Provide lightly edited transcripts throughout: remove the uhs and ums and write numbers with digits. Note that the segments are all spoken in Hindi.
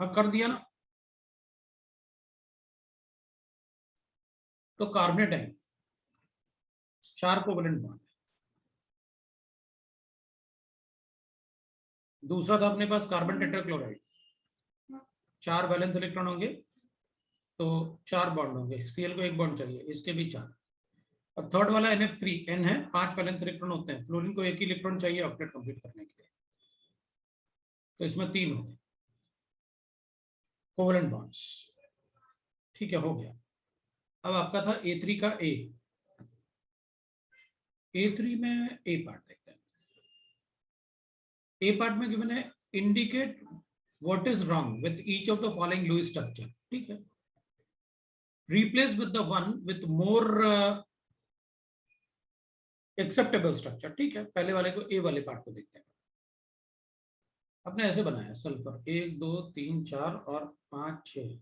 हाँ कर दिया ना, तो कार्बोनेट है, 4 कोवेलेंट बॉन्ड। दूसरा था अपने पास कार्बन टेट्राक्लोराइड, 4 वैलेंस इलेक्ट्रॉन होंगे, तो 4 बॉन्ड होंगे, Cl को 1 बॉन्ड चाहिए, इसके भी 4। अब थर्ड वाला NF3, N है, 5 वैलेंस इलेक्ट्रॉन होते हैं, फ्लोरीन को 1 ही इलेक्ट्रॉन चाहिए ऑक्टेट कंप्लीट करने के लिए, तो इसमें 3 होंगे कोवेलेंट बॉन्ड्स। ठीक है, हो गया। अब आपका था A3 का A3 में ए पार्ट देखते हैं। ए पार्ट में गिवन है indicate what is wrong with each of the following Lewis structure. ठीक है, replace with the one with more acceptable structure. ठीक है, पहले वाले को ए वाले पार्ट को देखते हैं। आपने ऐसे बनाया सल्फर 1 2 3 4 और 5 6,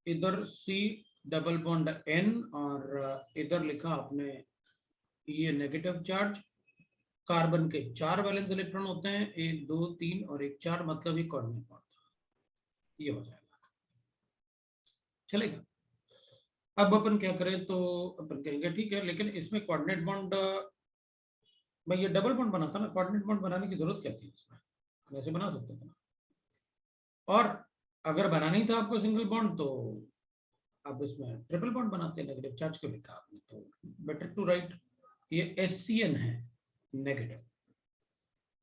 इधर C डबल बॉन्ड N और इधर लिखा आपने ये नेगेटिव चार्ज। कार्बन के 4 वैलेंस इलेक्ट्रॉन होते हैं, 1 2 3 और 1 4, मतलब ये कोऑर्डिनेट बॉन्ड, ये हो जाएगा, चलेगा। अब अपन क्या करें, तो अपन कहेंगे ठीक है, लेकिन इसमें कोऑर्डिनेट बॉन्ड, भाई ये डबल बॉन्ड बना था ना, कोऑर्डिनेट बॉन्ड बनाने की जरूरत क्या थी इसमें, ऐसे बना सकते थे ना। और अगर बनाना ही था आपको सिंगल बॉन्ड, तो आप इसमें ट्रिपल बॉन्ड बनाते हैं, नेगेटिव चार्ज क्यों लिखा आपने, तो बेटर टू राइट ये SCN है नेगेटिव,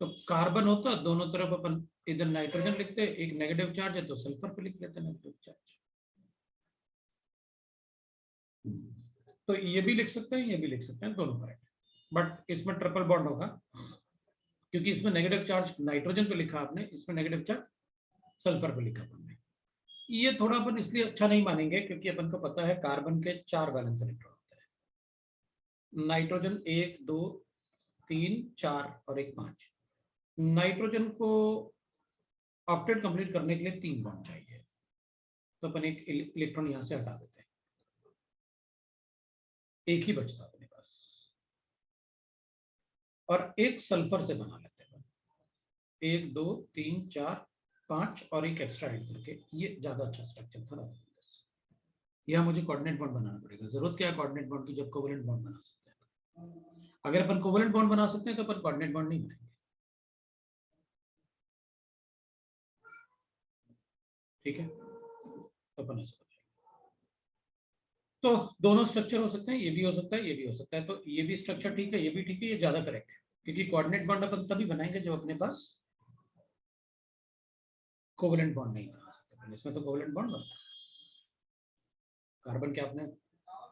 तो कार्बन होता दोनों तरफ अपन इधर नाइट्रोजन लिखते, एक नेगेटिव चार्ज है तो सल्फर पे लिख लेते हैं नेगेटिव चार्ज। तो ये भी लिख सकते हैं, ये भी लिख सकते हैं, दोनों करेक्ट, बट इसमें ट्रिपल बॉन्ड होगा क्योंकि इसमें नेगेटिव चार्ज नाइट्रोजन पे लिखा आपने, इसमें नेगेटिव चार्ज सल्फर पे लिखा आपने। ये थोड़ा अपन इसलिए अच्छा नहीं मानेंगे क्योंकि अपन को पता है कार्बन के 4 वैलेंस इलेक्ट्रॉन होते हैं, नाइट्रोजन 1 2 3 4 और 1 5। नाइट्रोजन को ऑक्टेट कंप्लीट करने के लिए 3 बॉन्ड चाहिए, तो अपन एक इलेक्ट्रॉन यहां से हटा देते हैं, एक ही बचता अपने पास, और एक सल्फर से बना लेते हैं, 1 2 3 4 5 और एक एक्स्ट्रा ऐड करके, ये ज्यादा अच्छा स्ट्रक्चर था। यह मुझे कोऑर्डिनेट बॉन्ड बनाना पड़ेगा, जरूरत क्या है कोऑर्डिनेट बॉन्ड की जब कोवेलेंट बॉन्ड बना सकते हैं। अगर अपन कोवेलेंट बॉन्ड बना सकते हैं तो अपन कोऑर्डिनेट बॉन्ड नहीं बनाएंगे। ठीक है, तो अपन ऐसे तो दोनों स्ट्रक्चर हो सकते हैं, ये भी हो सकता है, ये भी हो सकता है, तो ये भी स्ट्रक्चर ठीक है, ये भी ठीक है, ये ज्यादा करेक्ट है, क्योंकि कोऑर्डिनेट बॉन्ड अपन तभी बनाएंगे जब अपने पास कोवेलेंट बॉन्ड नहीं बना सकते। इसमें तो कोवेलेंट बॉन्ड बनता है, कार्बन के आपने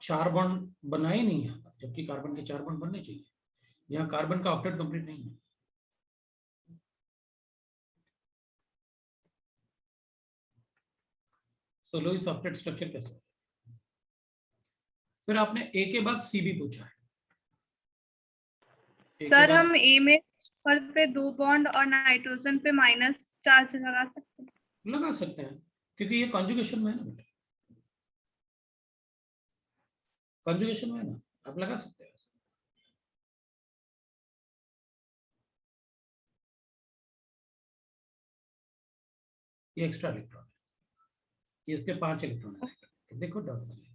4 बॉन्ड बनाए नहीं यहाँ पर, जबकि कार्बन के 4 बॉन्ड बनने चाहिए, यहाँ कार्बन का ऑक्टेट कंप्लीट नहीं है। सो लुईस ऑक्टेट स्ट्रक्चर कैसे। फिर आपने ए के बाद सी भी पूछा है। सर हम ए में पर पे 2 बॉन्ड और नाइट्रोजन पे माइनस चार्ज लगा सकते हैं? लगा सकते हैं, क्योंकि ये कॉन्जुगेशन में है ना बेटा, कॉन्जुगेशन में है ना, आप लगा सकते हैं। ये एक्स्ट्रा इलेक्ट्रॉन है, ये इसके 5 इलेक्ट्रॉन है, देखो डॉट बने,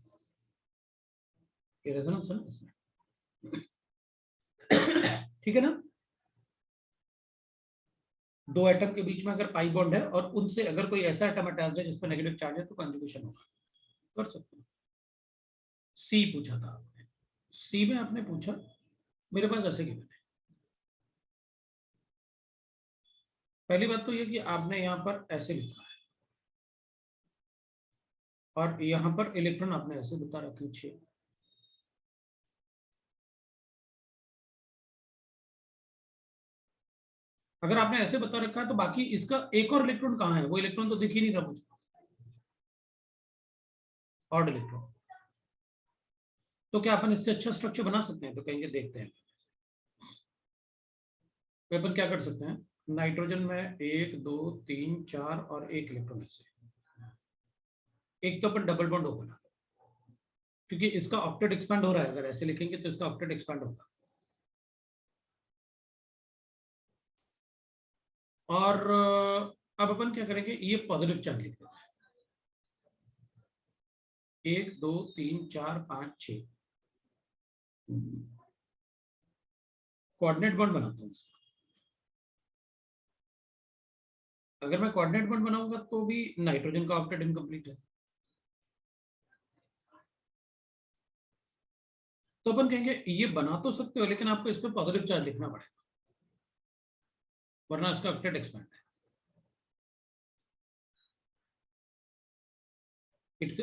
ये रेजोनेंस है ना इसमें। ठीक है ना, 2 एटम के बीच में अगर पाई बॉन्ड है और उनसे अगर कोई ऐसा एटम अटैच्ड है जिस पर नेगेटिव चार्ज है तो कॉन्जुगेशन होगा, कर सकते हैं। सी पूछा था आपने, सी में आपने पूछा, मेरे पास ऐसे गिवन है। पहली बात तो ये कि आपने यहाँ पर ऐसे लिखा है और यहाँ पर इलेक्ट्रॉन आपने ऐसे बता रखे 6। अगर आपने ऐसे बता रखा है तो बाकी इसका एक और इलेक्ट्रॉन कहाँ है, वो इलेक्ट्रॉन तो दिख ही नहीं रहा मुझे, ऑड इलेक्ट्रॉन। तो क्या अपन इससे अच्छा स्ट्रक्चर बना सकते हैं, तो कहेंगे देखते हैं। तो अपन क्या कर सकते हैं, नाइट्रोजन में 1 2 3 4 और 1 इलेक्ट्रॉन ऐसे, एक तो अपन डबल बॉन्ड हो बना, क्योंकि इसका ऑक्टेट एक्सपांड हो रहा है, अगर ऐसे लिखेंगे तो इसका ऑक्टेट एक्सपांड होगा। और अब अपन क्या करेंगे, ये पॉजिटिव चार्ज लिख देते हैं, 1 2 3 4 5 6 कोऑर्डिनेट बॉन्ड बनाता हूँ इसका। अगर मैं कोऑर्डिनेट बॉन्ड बनाऊंगा तो भी नाइट्रोजन का ऑक्टेट इनकम्प्लीट है, तो अपन कहेंगे ये बना तो सकते हो लेकिन आपको इस पे पॉजिटिव चार्ज लिखना पड़ेगा, वरना इसका ऑक्टेट एक्सपेंड है।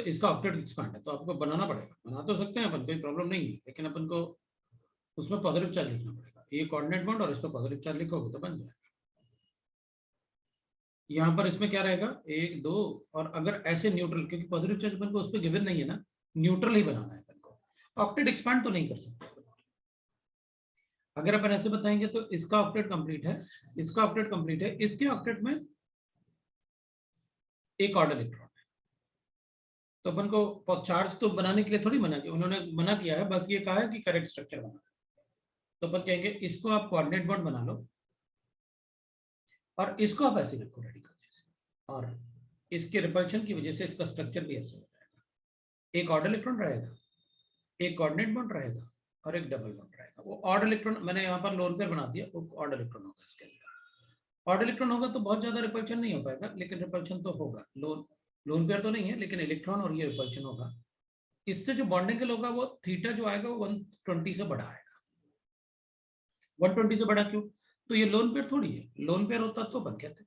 इसका ऑक्टेट एक्सपेंड है तो आपको बनाना पड़ेगा, बना तो सकते हैं अपन, कोई प्रॉब्लम नहीं है, लेकिन अपन को उसमें पॉजिटिव चार्ज लिखना पड़ेगा। ये कोऑर्डिनेट बॉन्ड और इस पर पॉजिटिव चार्ज लिखोगे तो बन जाएगा। यहाँ पर इसमें क्या रहेगा, 1 2, और अगर ऐसे न्यूट्रल, क्योंकि पॉजिटिव चार्ज अपन को उस पर गिवन नहीं है ना, न्यूट्रल ही बनाना है अपन को, ऑक्टेट एक्सपेंड तो नहीं कर सकते। अगर अपन ऐसे बताएंगे तो इसका ऑक्टेट कंप्लीट है, इसका ऑक्टेट कंप्लीट है, इसके ऑक्टेट में एक ऑर्डर इलेक्ट्रॉन है, तो अपन को चार्ज तो बनाने के लिए थोड़ी मना किया, उन्होंने मना किया है, बस ये कहा है कि करेक्ट स्ट्रक्चर बना, तो अपन कहेंगे इसको आप कोऑर्डिनेट बॉन्ड बना लो और इसको आप ऐसे रखो रेडी करने से, और इसके रिपल्शन की वजह से इसका स्ट्रक्चर भी ऐसे हो जाएगा। एक ऑर्डर इलेक्ट्रॉन रहेगा, एक कोऑर्डिनेट बॉन्ड रहेगा और एक डबल बॉन्ड रहेगा। वो ऑर्डर इलेक्ट्रॉन मैंने यहाँ पर लोन पेयर बना दिया, वो ऑर्डर इलेक्ट्रॉन होगा इसके अंदर। ऑर्डर इलेक्ट्रॉन होगा तो बहुत ज्यादा रिपल्शन नहीं हो पाएगा, लेकिन रिपल्शन तो होगा। लोन पेयर तो नहीं है लेकिन इलेक्ट्रॉन और ये रिपल्शन होगा। इससे जो बॉन्डिंग होगा वो थीटा जो आएगा वो 120 से बड़ा आएगा। 120 से बड़ा क्यों, तो ये लोन पेयर थोड़ी है, लोन पेयर होता तो अपन कहते,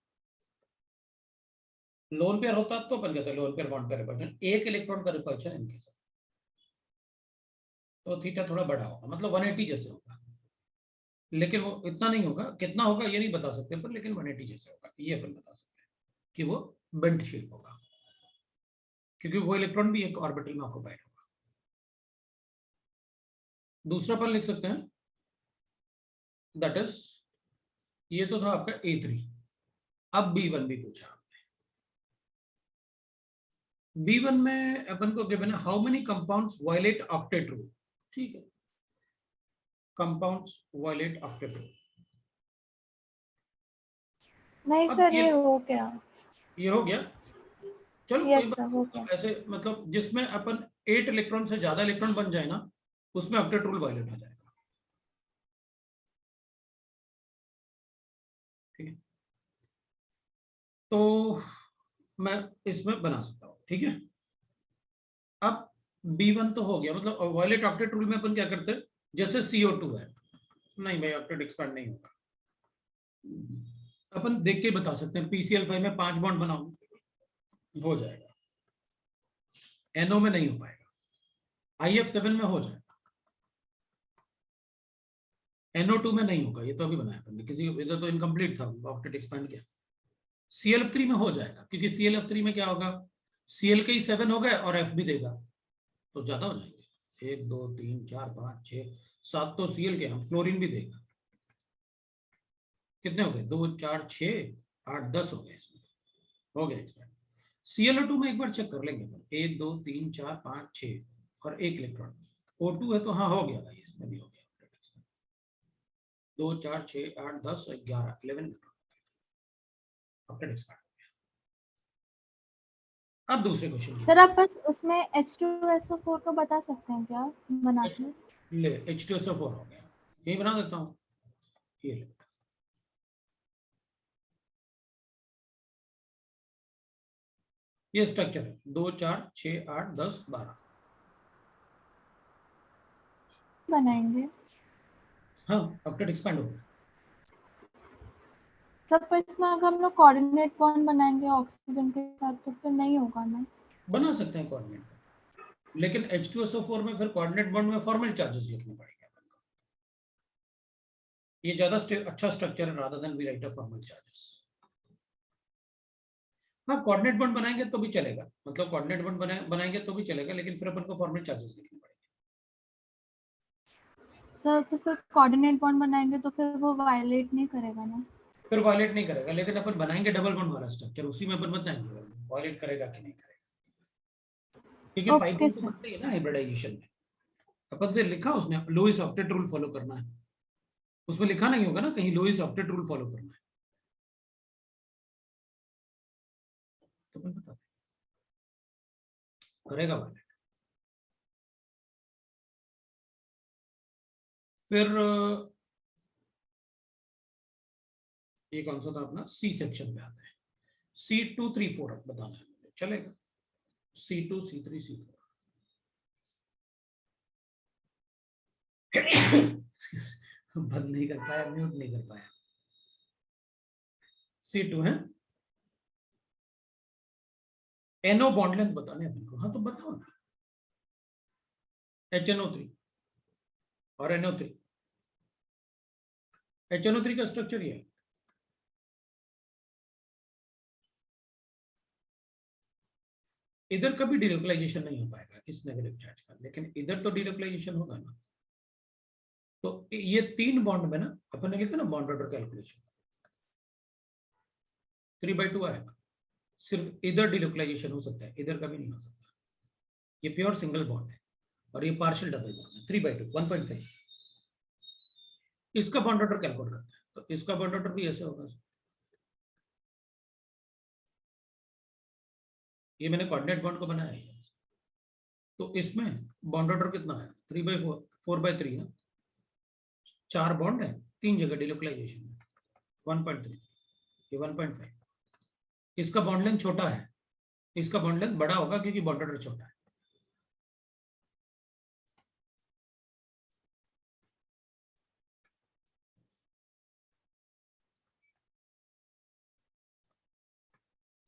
लोन पेयर होता तो अपन कहते लोन पेयर बॉन्ड का रिपल्शन, एक इलेक्ट्रॉन का रिपल्शन इनके साथ, तो थीटा थोड़ा बड़ा होगा, मतलब 180 जैसे होगा, लेकिन वो इतना नहीं होगा, कितना होगा ये नहीं बता सकते पर, लेकिन 180 जैसे होगा ये अपन बता सकते हैं कि वो बेंट शेप होगा, क्योंकि वो इलेक्ट्रॉन भी एक ऑर्बिटल में ऑक्युपाइड होगा। दूसरा अपन लिख सकते हैं, दैट इज, ये तो था आपका A3, अब B1 भी पूछा आपने। B1 में अपन को गिवन है how many compounds violate octet rule, ठीक है, कंपाउंड्स वायलेट ऑक्टेट रूल। नहीं सर ये हो गया, ये हो गया, चलो कोई यस बात सर हो गया। ऐसे, मतलब जिसमें अपन 8 इलेक्ट्रॉन से ज्यादा इलेक्ट्रॉन बन जाए ना, उसमें ऑक्टेट रूल वायलेट हो जाएगा, ठीक है। तो मैं इसमें बना सकता हूँ, ठीक है। अब B1 तो हो गया, मतलब वायलेट ऑक्टेट रूल में अपन क्या करते हैं, जैसे CO2 है, नहीं भाई ऑक्टेट एक्सपेंड नहीं होगा, अपन देख के बता सकते हैं, PCl5 में 5 बॉन्ड बनाओ हो जाएगा, NO में नहीं हो पाएगा, IF7 में हो जाएगा, NO2 में नहीं होगा, ये तो अभी बनाया हमने, किसी इधर तो इनकम्प्लीट था, ऑक्टेट एक्सपेंड किया। CL3 में हो जाएगा, क्योंकि CLF3 में क्या होगा, Cl के ही 7 हो गए और F भी देगा, तो ज्यादा हो जाएंगे, 1 2 3 4 5 6 7, तो Cl के हम फ्लोरीन भी देगा, कितने हो गए, 2 4 6 8 10 हो गए, इसमें हो गया एक्सपेंड। ClO2 में एक बार चेक कर लेंगे, 1 2 3 4 5 6 और एक इलेक्ट्रॉन, O2 है तो हाँ हो गया भाई, इसमें भी हो गया, 2 4 6 8 10 11 11 ऑक्टेट एक्सपेंड। अब दूसरे क्वेश्चन सर आप बस उसमें H2SO4 को बता सकते हैं क्या बना के, ले, H2SO4 हो गया, यही बना देता हूँ, ये ले, ये स्ट्रक्चर है, 2 4 6 8 10 12 बनाएंगे। हाँ ऑक्टेट एक्सपेंड हो गया। तब इसमें अगर हम लोग कोऑर्डिनेट बॉन्ड बनाएंगे ऑक्सीजन के साथ तो फिर नहीं होगा ना, बना सकते हैं कोऑर्डिनेट, लेकिन H2SO4 में फिर कोऑर्डिनेट बॉन्ड में फॉर्मल चार्जेस लिखने पड़ेंगे, ये ज्यादा अच्छा स्ट्रक्चर है rather than we write a formal charges. हाँ कोऑर्डिनेट बॉन्ड बनाएंगे तो भी चलेगा, मतलब कोऑर्डिनेट बॉन्ड बनाएंगे तो भी चलेगा, लेकिन फिर अपन को फॉर्मल चार्जेस लिखने पड़ेंगे। सर तो फिर कोऑर्डिनेट बॉन्ड बनाएंगे तो फिर वो वायलेट नहीं करेगा ना, फिर वायलेट नहीं करेगा, लेकिन अपन बनाएंगे डबल बॉन्ड वाला स्ट्रक्चर, उसी में अपन बताएंगे वायलेट करेगा कि नहीं करेगा, क्योंकि पाई ओके बॉन्ड तो सर। बनती है ना हाइब्रिडाइजेशन में, अपन से लिखा उसने लुईस ऑक्टेट रूल फॉलो करना है, उसमें लिखा नहीं होगा ना कहीं लुईस ऑक्टेट रूल फॉलो करना है, तो अपन बता दें करेगा वायलेट। फिर ये कौन सा था अपना, सी सेक्शन पे आते हैं। C2 3 4 बताना है मुझे, चलेगा? C2 C3 C4 बंद नहीं कर पाया, म्यूट नहीं कर पाया। C2 है, NO बॉन्ड लेंथ बताने हैं अपन को। हाँ तो बताओ ना, HNO3 और NO3। HNO3 का स्ट्रक्चर ये है, इधर कभी डिलोकलाइजेशन नहीं हो पाएगा इस नेगेटिव चार्ज का, लेकिन इधर तो डिलोकलाइजेशन होगा ना। तो ये 3 बॉन्ड में ना अपन ने लिखा ना बॉन्ड ऑर्डर कैलकुलेशन, 3/2 आएगा। सिर्फ इधर डिलोकलाइजेशन हो सकता है, इधर कभी नहीं हो सकता। ये प्योर सिंगल बॉन्ड है और ये पार्शियल डबल बॉन्ड है। 3/2 1.5 इसका बॉन्ड ऑर्डर कैलकुलेट करता है, तो इसका बॉन्ड ऑर्डर भी ऐसे होगा। ये मैंने कोऑर्डिनेट बॉन्ड को बनाया है, तो इसमें बॉन्ड ऑर्डर कितना है, 3/4 4/3 ना, 4 बॉन्ड है, 3 जगह डिलोकलाइजेशन है, 1.3 ये 1.5। इसका बॉन्ड लेंथ छोटा है, इसका बॉन्ड लेंथ बड़ा होगा क्योंकि बॉन्ड ऑर्डर छोटा है।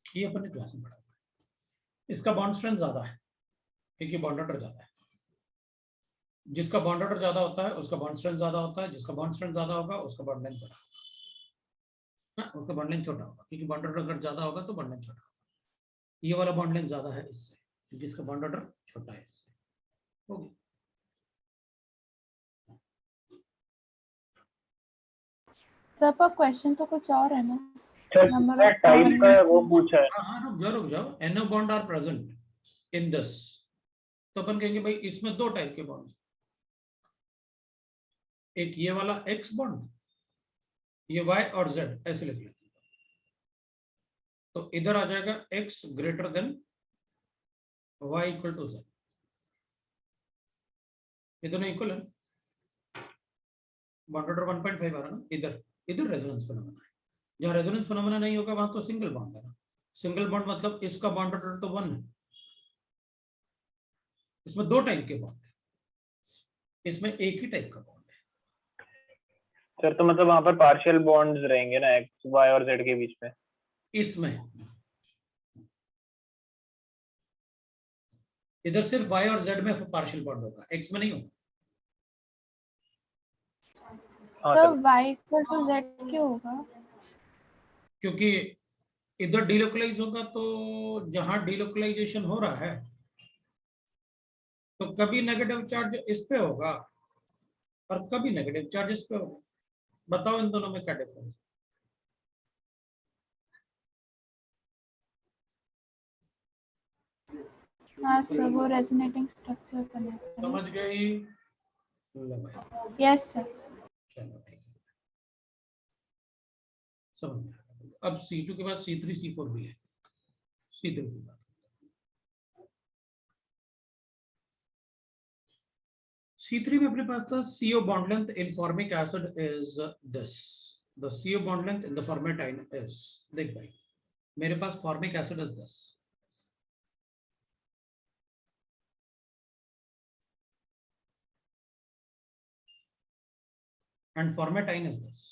ये अपन ने क्लास में पढ़ा हुआ है। इसका बॉन्ड स्ट्रेंथ ज्यादा है क्योंकि बॉन्ड ऑर्डर ज्यादा है। जिसका बॉन्ड ऑर्डर ज्यादा होता है उसका बॉन्ड स्ट्रेंथ ज्यादा होता है, जिसका बॉन्ड स्ट्रेंथ ज्यादा होगा उसका बॉन्ड लेंथ बड़ा होगा, उसका बॉन्ड लेंथ छोटा होगा क्योंकि बॉन्ड ऑर्डर अगर ज्यादा होगा तो बॉन्ड लेंथ छोटा होगा। ये वाला बॉन्ड लेंथ ज्यादा है इससे, जिसका बॉन्ड ऑर्डर छोटा है इससे। होगी सर पर क्वेश्चन तो कुछ और है ना, नंबर ऑफ टाइप का वो पूछा है। हाँ रुक जाओ। NO bond are present in this, तो अपन कहेंगे भाई इसमें 2 टाइप के बॉन्ड, एक ये वाला X बॉन्ड, ये Y और Z ऐसे लिख लेते हैं। तो इधर आ जाएगा X greater than Y equal to Z, ये दोनों इक्वल है। बॉन्ड ऑर्डर 1.5 आ रहा ना, इधर इधर रेजोनेंस फिनोमेना है। जहां रेजोनेंस फिनोमेना नहीं होगा वहां तो सिंगल बॉन्ड है ना। सिंगल बॉन्ड मतलब इसका बॉन्ड ऑर्डर तो 1 है। इसमें 2 टाइप के बॉन्ड है, इसमें एक ही टाइप का बॉन्ड है। सर तो मतलब वहां पर पार्शियल बॉन्ड्स रहेंगे ना एक्स वाई और जेड के बीच में। इसमें इधर सिर्फ Y और Z में पार्शियल बॉन्ड होगा, X में नहीं होगा। Sir y equal to z क्यों होगा? क्योंकि इधर डिलोकलाइज होगा, तो जहां डिलोकलाइजेशन हो रहा है तो कभी नेगेटिव चार्ज इस पे होगा और कभी नेगेटिव चार्ज इस पे होगा। बताओ इन दोनों में क्या डिफरेंस? हाँ सर वो रेजोनेटिंग स्ट्रक्चर कनेक्ट है। समझ गई? Yes sir. चलो ठीक है, समझ गया। अब C2 के बाद C3 C4 भी है। C3 की बात, C3 में अपने पास था CO bond length in formic acid is this. The CO bond length in the formatine is, देख भाई मेरे पास formic acid is this, and formatine is this.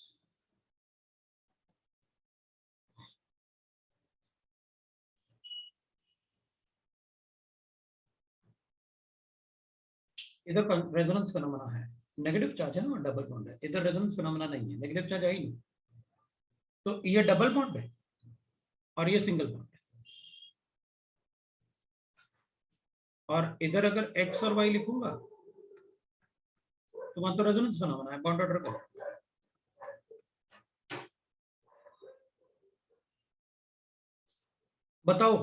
इधर रेजोनेंस फिनोमेना है, नेगेटिव चार्ज है ना, डबल बॉन्ड है। इधर रेजोनेंस फिनोमेना नहीं है, नेगेटिव चार्ज है ही नहीं, तो ये डबल बॉन्ड है और ये सिंगल बॉन्ड है। और इधर अगर X और Y लिखूंगा तो वहां तो रेजोनेंस फिनोमेना है, बॉन्ड ऑर्डर का। बताओ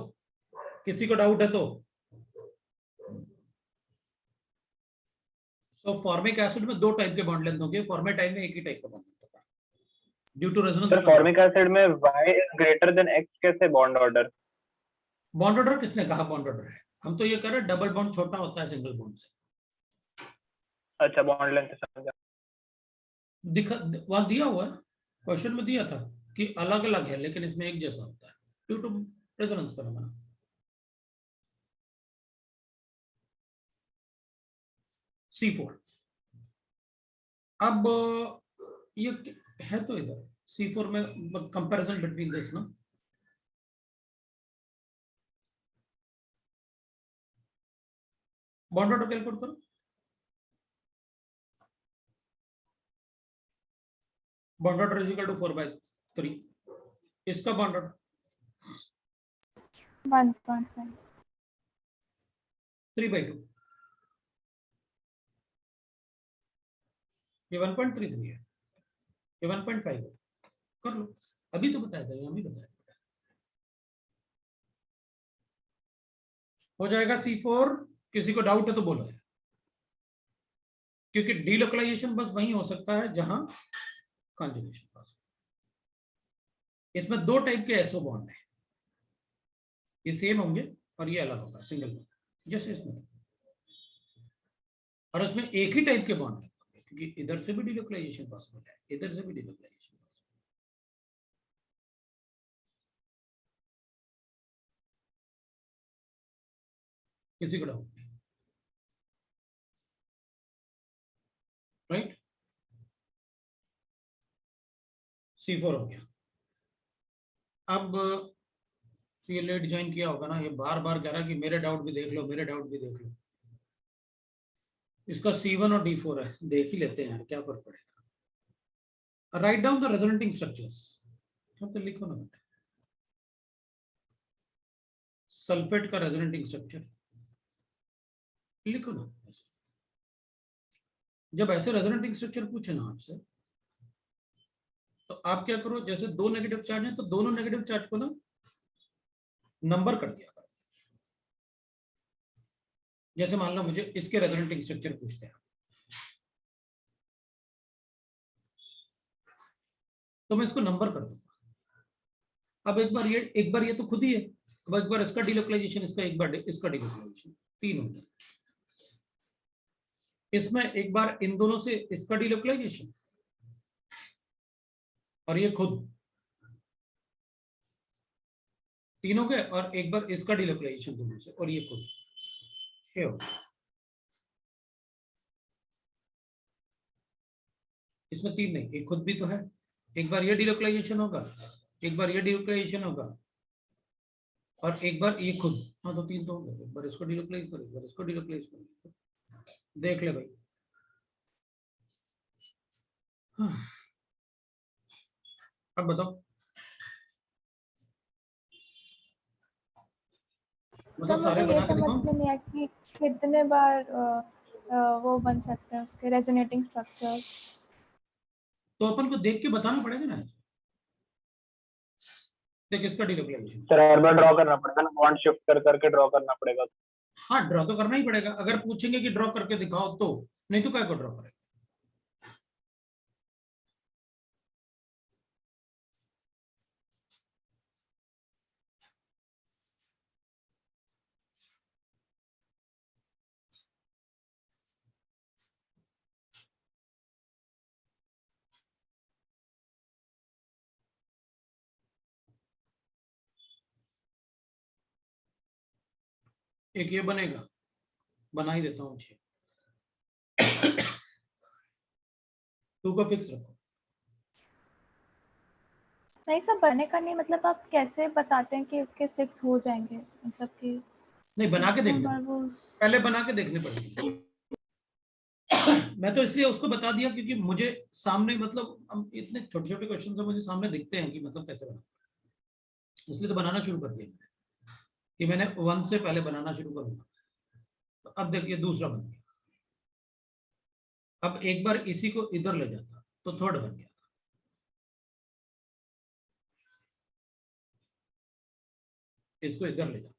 किसी को डाउट है तो। तो फॉर्मिक एसिड में 2 टाइप के बॉन्ड लेंथ होंगे, फॉर्मेटाइन में एक ही टाइप का बॉन्ड लेंथ होगा due to resonance. Sir formic acid में y is greater than x कैसे बॉन्ड ऑर्डर? बॉन्ड ऑर्डर किसने कहा बॉन्ड ऑर्डर है? हम तो ये कह रहे हैं डबल बॉन्ड छोटा होता है सिंगल बॉन्ड से। अच्छा बॉन्ड लेंथ समझा। दिखा वहां दिया हुआ है, क्वेश्चन में दिया था कि अलग अलग है लेकिन इसमें एक जैसा होता है due to resonance phenomena. C4 अब ये है तो इधर C4 में कंपैरिजन बिटवीन दिस ना, बॉन्ड ऑर्डर कैलकुलेट करो। Bond order is equal to 4/3। इसका बॉन्ड ऑर्डर 1.5 3/2। ये 1.33 है, ये 1.5 है। कर लो, अभी तो बताया था, हम ही बताया हो जाएगा C4। किसी को डाउट है तो बोलो है, क्योंकि डीलोकलाइजेशन बस वही हो सकता है जहां कॉन्जुगेशन पास। इसमें दो टाइप के एसओ बॉन्ड है, ये सेम होंगे और ये अलग होगा सिंगल बॉन्ड जैसे इसमें, और उसमें एक ही टाइप के बॉन्ड है क्योंकि इधर से भी डीलोकलाइजेशन पॉसिबल है, इधर से भी डीलोकलाइजेशन पॉसिबल। किसी को डाउट नहीं, राइट? C4 हो गया। अब ये लेट ज्वाइन किया होगा ना, ये बार बार कह रहा है कि मेरे डाउट भी देख लो, मेरे डाउट भी देख लो। इसका C1 और D4 है, देख ही लेते हैं यार, क्या फर्क पड़ेगा। Write down the resonating structures, तो लिखो ना बेटा, सल्फेट का रेजोनेटिंग स्ट्रक्चर लिखो ना। जब ऐसे रेजोनेटिंग स्ट्रक्चर पूछे ना आपसे, तो आप क्या करो, जैसे दो नेगेटिव चार्ज है तो दोनों नेगेटिव चार्ज को ना नंबर कर दिया करो। जैसे मान लो मुझे इसके रेजोनेटिंग स्ट्रक्चर पूछते हैं, तो मैं इसको नंबर कर दूंगा। अब एक बार ये तो खुद ही है, अब एक बार इसका डिलोकलाइजेशन, इसका एक बार इसका डिलोकलाइजेशन, तीन हो गया। इसमें एक बार इन दोनों से इसका डिलोकलाइजेशन और ये खुद, तीन हो गए, और एक बार इसका डिलोकलाइजेशन दोनों से और ये खुद, छह हो गए। इसमें तीन नहीं, एक खुद भी तो है। एक बार ये डिलोकलाइजेशन होगा, एक बार ये डिलोकलाइजेशन होगा, और एक बार ये खुद। हाँ तो तीन तो हो गए। एक बार इसको डिलोकलाइज करो, एक बार इसको डिलोकलाइज करो, देख ले भाई। हाँ। अब बताओ, तो मतलब सारे मुझे ये बना के समझ दिखाऊं? में नहीं आया कि कितने बार वो बन सकते हैं उसके रेजोनेटिंग स्ट्रक्चर। तो अपन को देख के बताना पड़ेगा ना। देख इसका डिलोकलाइजेशन, सर हर बार ड्रॉ करना पड़ेगा ना, बॉन्ड शिफ्ट कर करके ड्रॉ करना पड़ेगा। हाँ ड्रॉ तो करना ही पड़ेगा, अगर पूछेंगे कि ड्रॉ करके दिखाओ तो, नहीं तो क्या को ड्रॉ करेगा। एक ये बनेगा, बना ही देता हूँ 6। 2 का फिक्स रखो। नहीं सब बनने का नहीं, मतलब आप कैसे बताते हैं कि उसके 6 हो जाएंगे, मतलब कि नहीं बना के देखने, बार वो पहले बना के देखने पड़ेंगे। मैं तो इसलिए उसको बता दिया क्योंकि मुझे सामने, मतलब हम इतने छोटे छोटे क्वेश्चन से मुझे सामने दिखते हैं कि मतलब कैसे बना, इसलिए तो बनाना शुरू कर दिया मैंने, कि मैंने 1 से पहले बनाना शुरू करूंगा। तो अब देखिए दूसरा बन गया। अब एक बार इसी को इधर ले जाता तो थर्ड बन गया। इसको इधर ले जाता,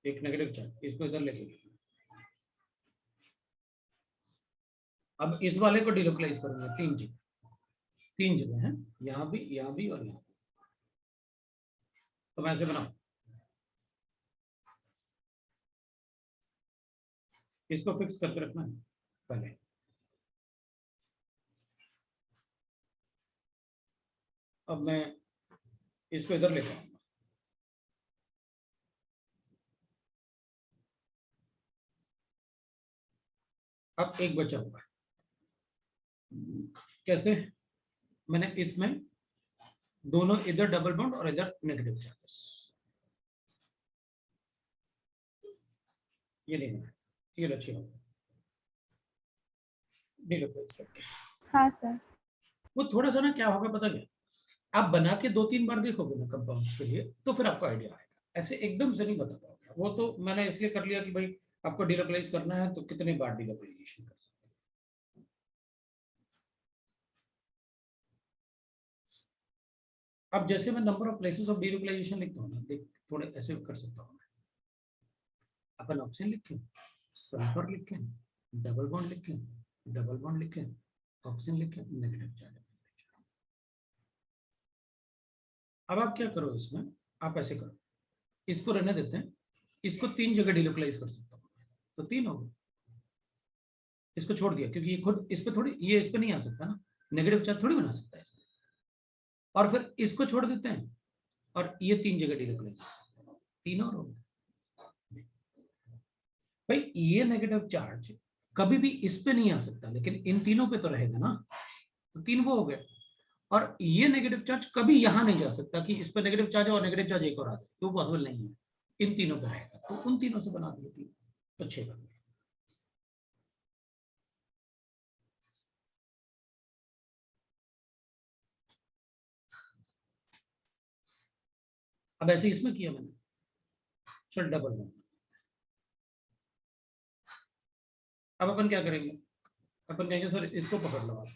एक नेगेटिव चार्ज, इसको इधर लेके गया। अब इस वाले को डिलोकलाइज करूंगा 3 जी, 3 जगह है, यहाँ भी और यहाँ भी। तो मैं ऐसे बनाऊं, इसको फिक्स करके रखना है पहले। अब मैं इसको इधर लेकर आऊंगा। अब एक बचा हुआ है, कैसे? मैंने इसमें दोनों इधर डबल बॉन्ड और इधर नेगेटिव चार्जेस, ये नहीं बना, ये अच्छी बात है। हाँ सर। वो थोड़ा सा ना क्या होगा पता क्या, आप बना के 2-3 बार देखोगे ना कंपाउंड्स के लिए, तो फिर आपको आइडिया आएगा। ऐसे एकदम से नहीं बता पाओगे। वो तो मैंने इसलिए कर लिया कि भाई आपको डीलोकलाइज करना है तो कितने बार डीलोकलाइजेशन कर सकते हैं। अब जैसे मैं number of places of delocalization लिखता हूँ ना, देख थोड़े ऐसे कर सकता हूँ। अपन ऑप्शन लिखें, सल्फर लिखें, डबल बॉन्ड लिखें, डबल बॉन्ड लिखें, ऑप्शन लिखें, नेगेटिव चार्ज। अब आप क्या करो इसमें, आप ऐसे करो, इसको रहने देते हैं, इसको 3 जगह डीलोकलाइज कर सकता हूँ, तो 3 हो गए। इसको छोड़ दिया क्योंकि ये खुद इस पे थोड़ी, ये इस पे नहीं आ सकता ना, नेगेटिव चार्ज थोड़ी बना सकता है इसमें। और फिर इसको छोड़ देते हैं और ये 3 जगह डीलोकलाइज, 3 और हो गए। भाई ये नेगेटिव चार्ज कभी भी इस पे नहीं आ सकता, लेकिन इन तीनों पे तो रहेगा ना, तो 3 वो हो गए। और ये नेगेटिव चार्ज कभी यहां नहीं जा सकता कि इस पे नेगेटिव चार्ज और नेगेटिव चार्ज एक और आ जाए, तो पॉसिबल नहीं है। इन तीनों पे रहेगा, तो उन तीनों से बना दिए 3, तो 6 बन गए। अब ऐसे इसमें किया मैंने, चल डबल बन। अब अपन क्या करेंगे, अपन कहेंगे सर इसको पकड़ लो आप,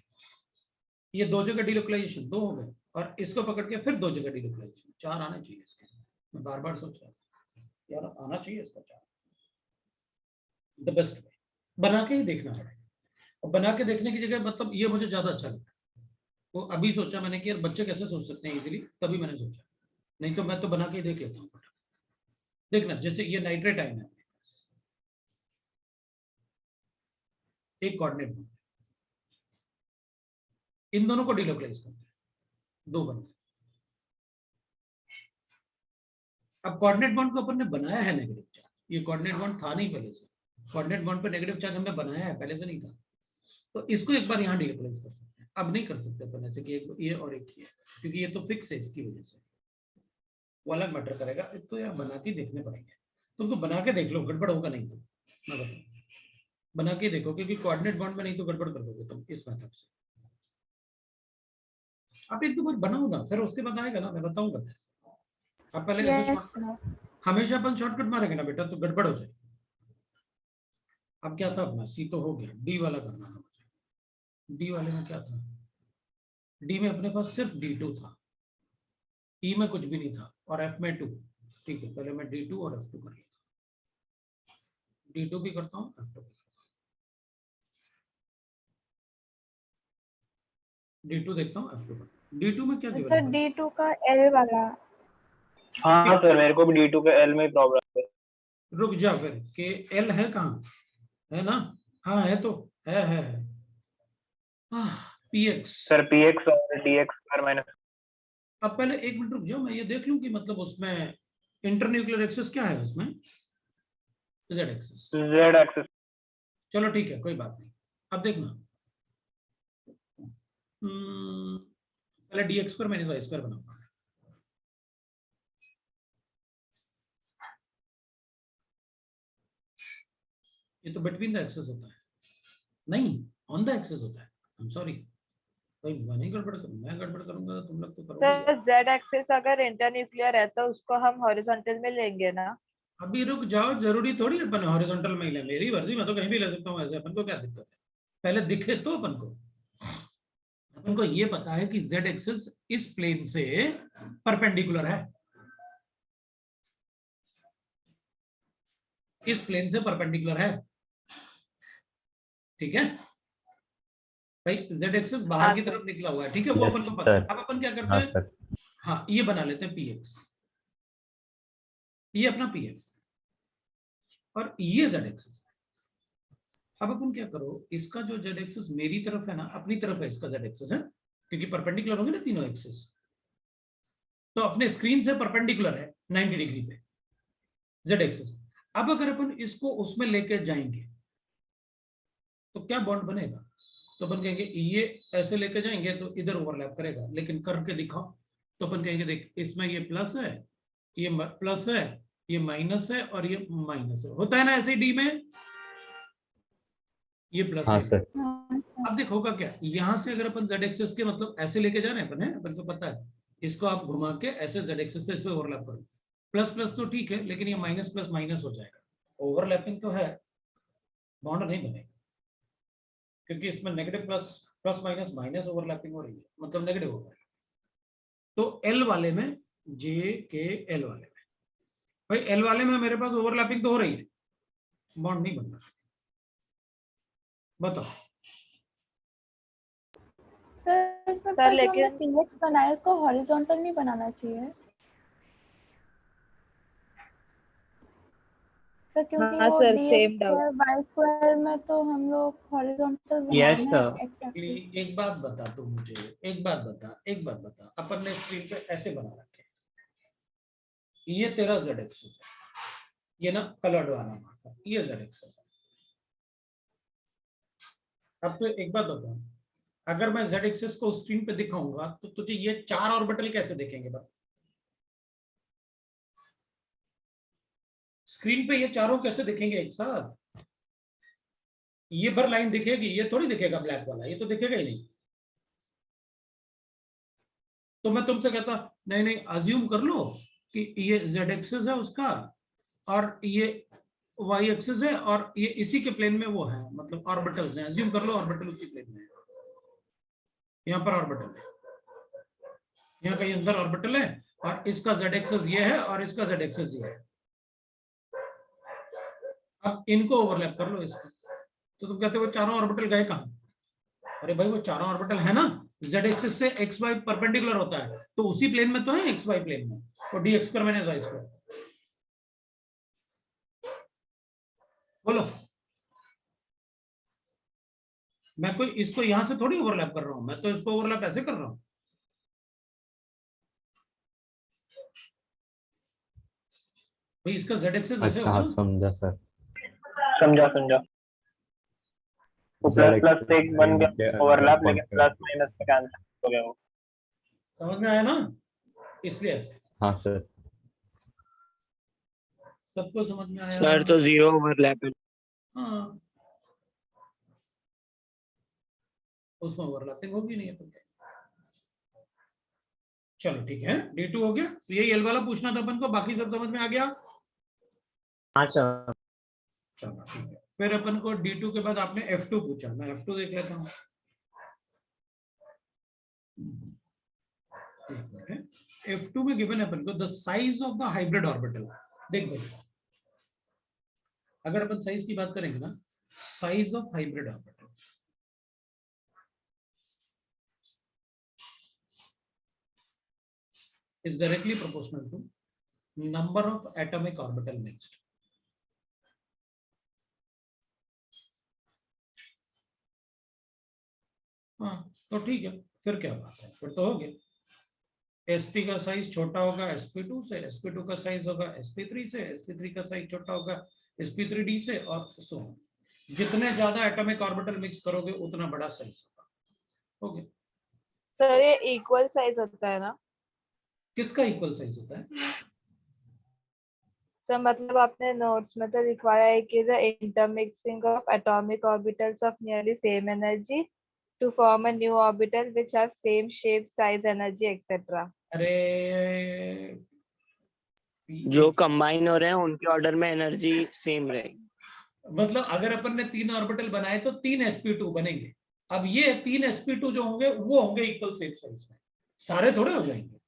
ये 2 जगह डीलोकलाइजेशन 2 हो गए, और इसको पकड़ के फिर 2 जगह डीलोकलाइजेशन 4 आना चाहिए इसके। मैं बार बार सोच रहा हूँ यार आना चाहिए इसका 4, द बेस्ट वे। बना के ही देखना पड़ेगा, और बना के देखने की जगह मतलब ये मुझे ज्यादा अच्छा लगता है। वो अभी सोचा मैंने कि यार बच्चे कैसे सोच सकते हैं इजीली, तभी मैंने सोचा, नहीं तो मैं तो बना के ही देख लेता हूँ। देखना जैसे ये नाइट्रेट आयन है, एक कोऑर्डिनेट बॉन्ड, इन दोनों को डीलोकलाइज करते हैं, 2 बनते हैं। अब कोऑर्डिनेट बॉन्ड को अपन ने बनाया है नेगेटिव चार्ज, ये कोऑर्डिनेट बॉन्ड था नहीं पहले से, कोऑर्डिनेट बॉन्ड पे नेगेटिव चार्ज हमने बनाया है, पहले से नहीं था। तो इसको एक बार यहाँ डीलोकलाइज कर सकते हैं। अब नहीं कर सकते अपन ऐसे कि एक ये और एक ये, क्योंकि ये तो फिक्स है, इसकी वजह से वो अलग मैटर करेगा। तो यार बना के देखने पड़ेंगे, तुम तो बना के देख लो, गड़बड़ होगा नहीं तो मैं बताऊँ, बना के देखो, क्योंकि कोऑर्डिनेट बॉन्ड में नहीं तो गड़बड़ कर दोगे तुम इस मेथड से। आप एक दो बार बनाओ ना, फिर उसके बाद आएगा ना, मैं बताऊंगा। आप पहले ऐसे यस सर। हमेशा अपन शॉर्टकट मारेंगे ना बेटा, तो गड़बड़ हो जाएगी। अब क्या था अपना, सी तो हो गया, डी वाला करना था मुझे। डी वाले में क्या था, डी में अपने पास सिर्फ D2 था, ई में कुछ भी नहीं था, और एफ में 2। ठीक है, पहले मैं D2 और F2 कर लेता हूँ, D2 भी करता हूँ, F2 भी। D2 देखता हूँ, F2 करता हूँ। D2 में क्या गिवन सर है? D2 का L वाला। हाँ सर, मेरे को भी D2 के L में ही प्रॉब्लम है। रुक जा फिर, के L है कहाँ, है ना? हाँ है, तो है PX। सर PX और DX पर मैंने, अब पहले 1 मिनट रुक जाओ, मैं ये देख लूं कि मतलब उसमें इंटरन्यूक्लियर एक्सिस क्या है, उसमें Z एक्सिस। Z axis. चलो ठीक है, कोई बात नहीं। अब देखना, पहले dx पर मैंने y स्क्वायर बनाऊंगा। ये तो बिटवीन द एक्सिस होता है, नहीं ऑन द एक्सिस होता है। आई एम सॉरी, भाई मैं नहीं गड़बड़ करूंगा, मैं गड़बड़ करूंगा तो तुम लोग तो करोगे ही। सर Z एक्सिस अगर इंटरन्यूक्लियर है तो उसको हम हॉरिजॉन्टल में लेंगे ना? अभी रुक जाओ, जरूरी थोड़ी है अपन हॉरिजॉन्टल में ही ले, मेरी मर्जी, मैं तो कहीं भी ले सकता हूँ ऐसे, अपन को क्या दिक्कत है? पहले दिखे तो अपन को ये पता है कि z एक्सिस इस प्लेन से परपेंडिकुलर है, इस प्लेन से परपेंडिकुलर है, ठीक है। भाई z एक्सिस बाहर हाँ की सर। तरफ निकला हुआ है, ठीक है, वो Yes, अपन को पता है। sir. अब अपन क्या करते हाँ हैं, सर. हाँ ये बना लेते हैं px, ये अपना px और ये z एक्सिस। अब अपन क्या करो, इसका जो z एक्सिस मेरी तरफ है ना, अपनी तरफ है इसका z एक्सिस है, क्योंकि परपेंडिकुलर होंगे ना तीनों एक्सिस, तो अपने स्क्रीन से परपेंडिकुलर है 90 डिग्री पे z एक्सिस। अब अगर अपन इसको उसमें लेके जाएंगे तो क्या बॉन्ड बनेगा, तो अपन कहेंगे ये ऐसे लेके जाएंगे तो इधर ओवरलैप करेगा, लेकिन करके दिखाओ, तो अपन कहेंगे देख इसमें ये प्लस है, ये प्लस है, ये माइनस है और ये माइनस है, होता है ना ऐसे ही डी में, ये प्लस हाँ है। सर. हाँ सर. अब देखो होगा क्या, यहां से अगर अपन z एक्सिस के मतलब ऐसे लेके जा रहे हैं अपन, है अपन को पता है, इसको आप घुमा के ऐसे z एक्सिस पे इस पे ओवरलैप करो, प्लस प्लस तो ठीक है, लेकिन ये माइनस प्लस माइनस हो जाएगा, ओवरलैपिंग तो है, बॉन्ड नहीं बनेगा, क्योंकि इसमें negative plus plus minus minus overlapping हो रही है, मतलब नेगेटिव होगा। तो एल वाले में, जे के एल वाले में, भाई एल वाले में मेरे पास ओवरलैपिंग तो हो रही है, बॉन्ड नहीं बनना। बताओ सर इसमें सर, पर जो हमने लेकिन पीएक्स बनाया उसको हॉरिजॉन्टल नहीं बनाना चाहिए सर, क्योंकि हाँ वो sir, D X same doubt. Square Y square में तो हम लोग हॉरिजॉन्टल बना Yes, रहे हैं sir. X axis. एक बात बता तू मुझे, एक बात बता, अपन ने स्क्रीन पे ऐसे बना रखे, ये तेरा z एक्सिस है, ये ना कलर्ड वाला मार्कर, ये z एक्सिस है। अब तो एक बात बता, अगर मैं z एक्सिस को स्क्रीन पे दिखाऊंगा तो तुझे ये 4 ऑर्बिटल कैसे दिखेंगे बता, स्क्रीन पे ये चारों कैसे दिखेंगे एक साथ, ये भर लाइन दिखेगी, ये थोड़ी दिखेगा ब्लैक वाला, ये तो दिखेगा ही नहीं। तो मैं तुमसे कहता नहीं नहीं अज्यूम कर लो कि ये z एक्सिस है उसका और ये y एक्सिस है और ये इसी के प्लेन में वो है, मतलब ऑर्बिटल्स हैं, अज्यूम कर लो ऑर्बिटल उसी प्लेन में है, यहाँ पर ऑर्बिटल है, यहाँ कहीं अंदर ऑर्बिटल है और इसका z एक्सिस ये है और इसका z एक्सिस ये है। अब इनको ओवरलैप कर लो इसको, तो तुम कहते हो वो चारों ऑर्बिटल गए कहाँ, अरे भाई वो चारों ऑर्बिटल है ना, z एक्सिस से x y परपेंडिकुलर होता है, तो उसी प्लेन में तो है x y प्लेन में, और D X minus Y square. बोलो, मैं कोई इसको यहां से थोड़ी ओवरलैप कर रहा हूं, मैं तो इसको ओवरलैप ऐसे कर रहा हूं। भाई इसका z एक्सिस ऐसे अच्छा होगा हाँ ना, समझा सर. समझा समझा। तो प्लस प्लस एक बन गया ओवरलैप, लेकिन प्लस माइनस से कैंसिल हो गया वो। समझ में आया ना, इसलिए ऐसे हाँ सर. सबको समझ में आया। सर तो जीरो ओवरलैप है। हाँ उसमें ओवरलैपिंग होगी नहीं अपन के। चलो ठीक है, D2 हो गया, तो यही एल वाला पूछना था अपन को, बाकी सब समझ में आ गया। हाँ सर. चलो ठीक है, फिर अपन को D2 के बाद आपने F2 पूछा, मैं F2 देख लेता हूँ। F2 में गिवन है अपन को the size of the hybrid orbital. देख भाई, अगर अपन साइज की बात करेंगे ना, size of hybrid orbital is directly proportional to number of atomic orbital mixed. हाँ तो ठीक है, फिर क्या बात है, फिर तो हो गया। sp का साइज छोटा होगा sp2 से, sp2 का साइज होगा sp3 से, sp3 का साइज छोटा होगा sp3d से, और सो on। जितने ज्यादा एटॉमिक ऑर्बिटल मिक्स करोगे उतना बड़ा साइज होगा। हो गया। सर ये इक्वल साइज होता है ना? किसका इक्वल साइज होता है? सर मतलब आपने नोट्स में तो लिखवाया है कि the intermixing of atomic orbitals of nearly same energy to form a new orbital which have same shape, size, energy etcetera. अरे जो कंबाइन हो रहे हैं उनके ऑर्डर में एनर्जी सेम रहेगी। मतलब अगर अपन ने 3 ऑर्बिटल बनाए तो 3 sp2 बनेंगे। अब ये 3 sp2 जो होंगे वो होंगे इक्वल सेम साइज में, सारे थोड़े हो जाएंगे।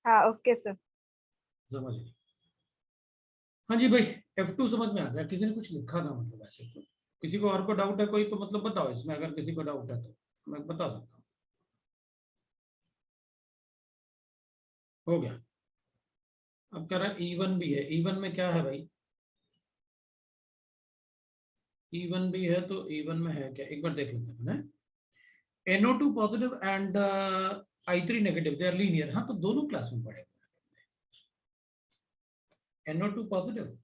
हाँ ओके सर। समझ गए? हाँ जी भाई, F2 समझ में आ गया, किसी ने कुछ लिखा था मतलब ऐसे तो किसी को और को डाउट है कोई तो मतलब बताओ इसमें, अगर किसी को डाउट है तो मैं बता सकता हूँ। हो गया। अब कह रहा है E1 भी है, E1 में क्या है भाई, E1 भी है तो E1 में है क्या, एक बार देख लेते हैं। NO2 positive and I3 negative, they are linear. हाँ तो दोनों क्लास में पढ़े। NO2 पॉजिटिव,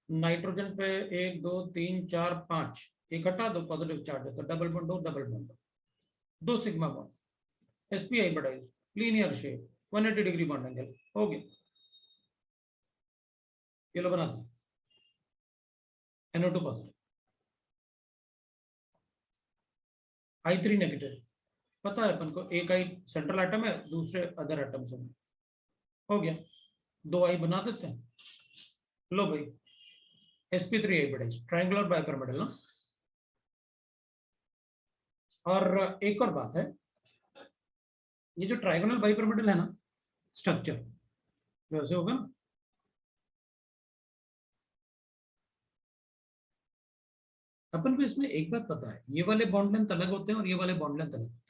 नाइट्रोजन पे 1 2 3 4 5 एक हटा दो पॉजिटिव चार्ज है तो डबल बॉन्ड हो, डबल बॉन्ड हो, 2 sigma bond, sp hybridize, linear shape, 180 degree bond angle, हो गया। ये लो बना दो NO2 पॉजिटिव, I3 नेगेटिव, पता है अपन को, एक I सेंट्रल एटम है, दूसरे अदर एटम्स में, हो गया। 2 I बना देते हैं। लो भाई sp3 हाइब्रिडाइज, ट्रायंगुलर बाइपिरामिडल ना। और एक और बात है, ये जो ट्रायंगुलर बाइपिरामिडल है ना स्ट्रक्चर, वैसे होगा ना, अपन को इसमें एक बात पता है, ये वाले बॉन्ड लेंथ अलग होते हैं और ये वाले बॉन्ड लेंथ अलग होते हैं।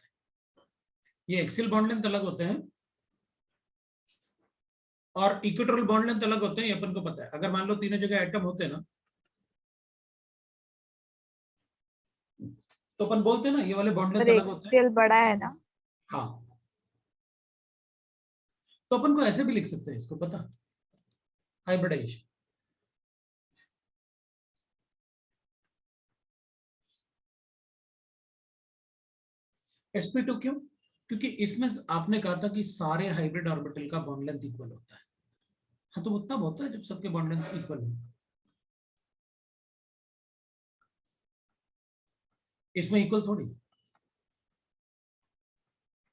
ये एक्सियल बॉन्ड लेंथ अलग होते हैं और इक्वेटोरियल बॉन्ड लेंथ अलग होते हैं, ये अपन को पता है। अगर मान लो तीनों जगह एटम होते हैं ना तो अपन बोलते हैं ना ये वाले बॉन्ड लेंथ अलग होते हैं। एक्सियल बड़ा है ना। हाँ तो अपन को ऐसे भी लिख सकते हैं इसको, पता, हाइब्रिडाइजेशन। sp2 क्यों? क्योंकि इसमें आपने कहा था कि सारे हाइब्रिड ऑर्बिटल का बॉन्ड लेंथ इक्वल होता है। हाँ तो उतना होता है जब सबके बॉन्ड लेंथ इक्वल हो। इसमें इक्वल थोड़ी,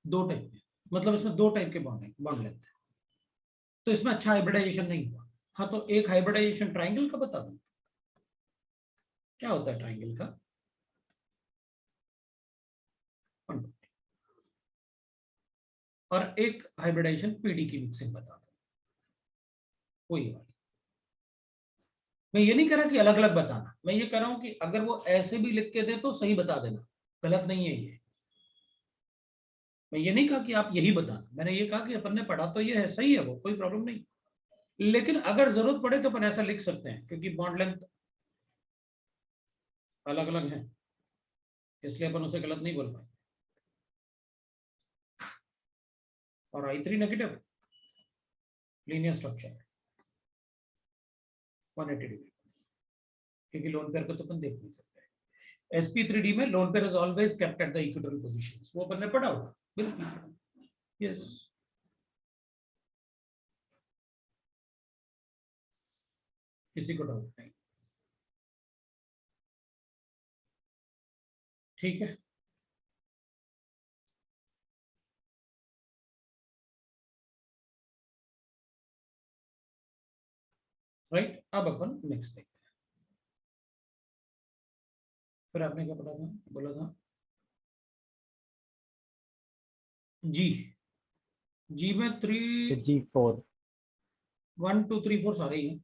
दो टाइप के, मतलब इसमें 2 टाइप के बॉन्ड लेंथ है, तो इसमें अच्छा हाइब्रिडाइजेशन नहीं हुआ। हाँ तो एक हाइब्रिडाइजेशन ट्राइंगल का बता दूं, क्या होता है ट्राइंगल का, और एक हाइब्रिडाइजेशन पीडी की मिक्सिंग बता दो, वही वाली। मैं ये नहीं कह रहा कि अलग अलग बताना, मैं ये कह रहा हूं कि अगर वो ऐसे भी लिख के दे तो सही बता देना, गलत नहीं है ये। मैं ये नहीं कहा कि आप यही बताना, मैंने ये कहा कि अपन ने पढ़ा तो ये है, सही है, वो कोई प्रॉब्लम नहीं, लेकिन अगर जरूरत पड़े तो अपन ऐसा लिख सकते हैं, क्योंकि बॉन्ड लेंथ अलग अलग है, इसलिए अपन उसे गलत नहीं बोल पाए। और I3 negative, linear structure 180 degree, क्योंकि लोन पेयर को तो अपन देख नहीं सकते। sp3d में lone pair is always kept at the equatorial positions, वो अपन ने पढ़ा होगा बिल्कुल। यस किसी को डाउट नहीं, ठीक है। राइट, अब अपन नेक्स्ट देखते हैं। फिर आपने क्या पढ़ा था, बोला था जी, जी में 3 G4 1 2 3 4 सारे ही हैं,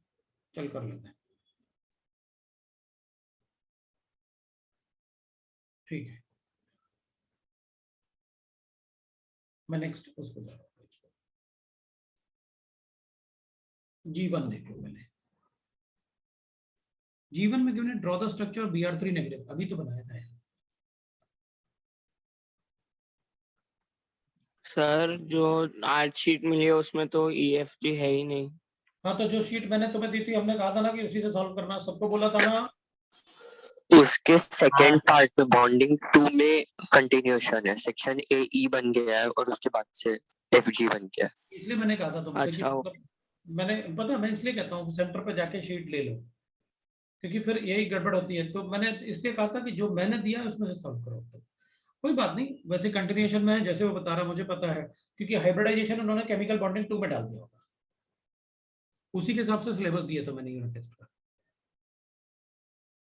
चल कर लेते हैं, ठीक है। मैं नेक्स्ट उसको जा रहा हूँ, G1 देख लो मैंने। G1 में given draw the structure Br3 negative, अभी तो बनाया था सर जो आर्ट शीट मिली है उसमें तो EFG है ही नहीं। हाँ तो जो शीट मैंने तुम्हें दी थी, हमने कहा था ना कि उसी से सॉल्व करना, सबको बोला था ना। उसके सेकेंड पार्ट में बॉन्डिंग 2 में कंटिन्यूएशन है, सेक्शन AE बन गया है और उसके बाद से FG बन गया है। इसलिए मैंने कहा था तुमसे कि अच्छा, मतलब मैंने पता, मैं इसलिए कहता हूँ सेंटर पे जाके शीट ले लो, क्योंकि फिर यही गड़बड़ होती है। तो मैंने इसलिए कहा था कि जो मैंने दिया है उसमें से सॉल्व करो, तो कोई बात नहीं, वैसे कंटिन्यूएशन में है जैसे वो बता रहा, मुझे पता है, क्योंकि हाइब्रिडाइजेशन उन्होंने केमिकल बॉन्डिंग 2 में डाल दिया होगा, उसी के हिसाब से सिलेबस दिया था मैंने यूनिट टेस्ट का।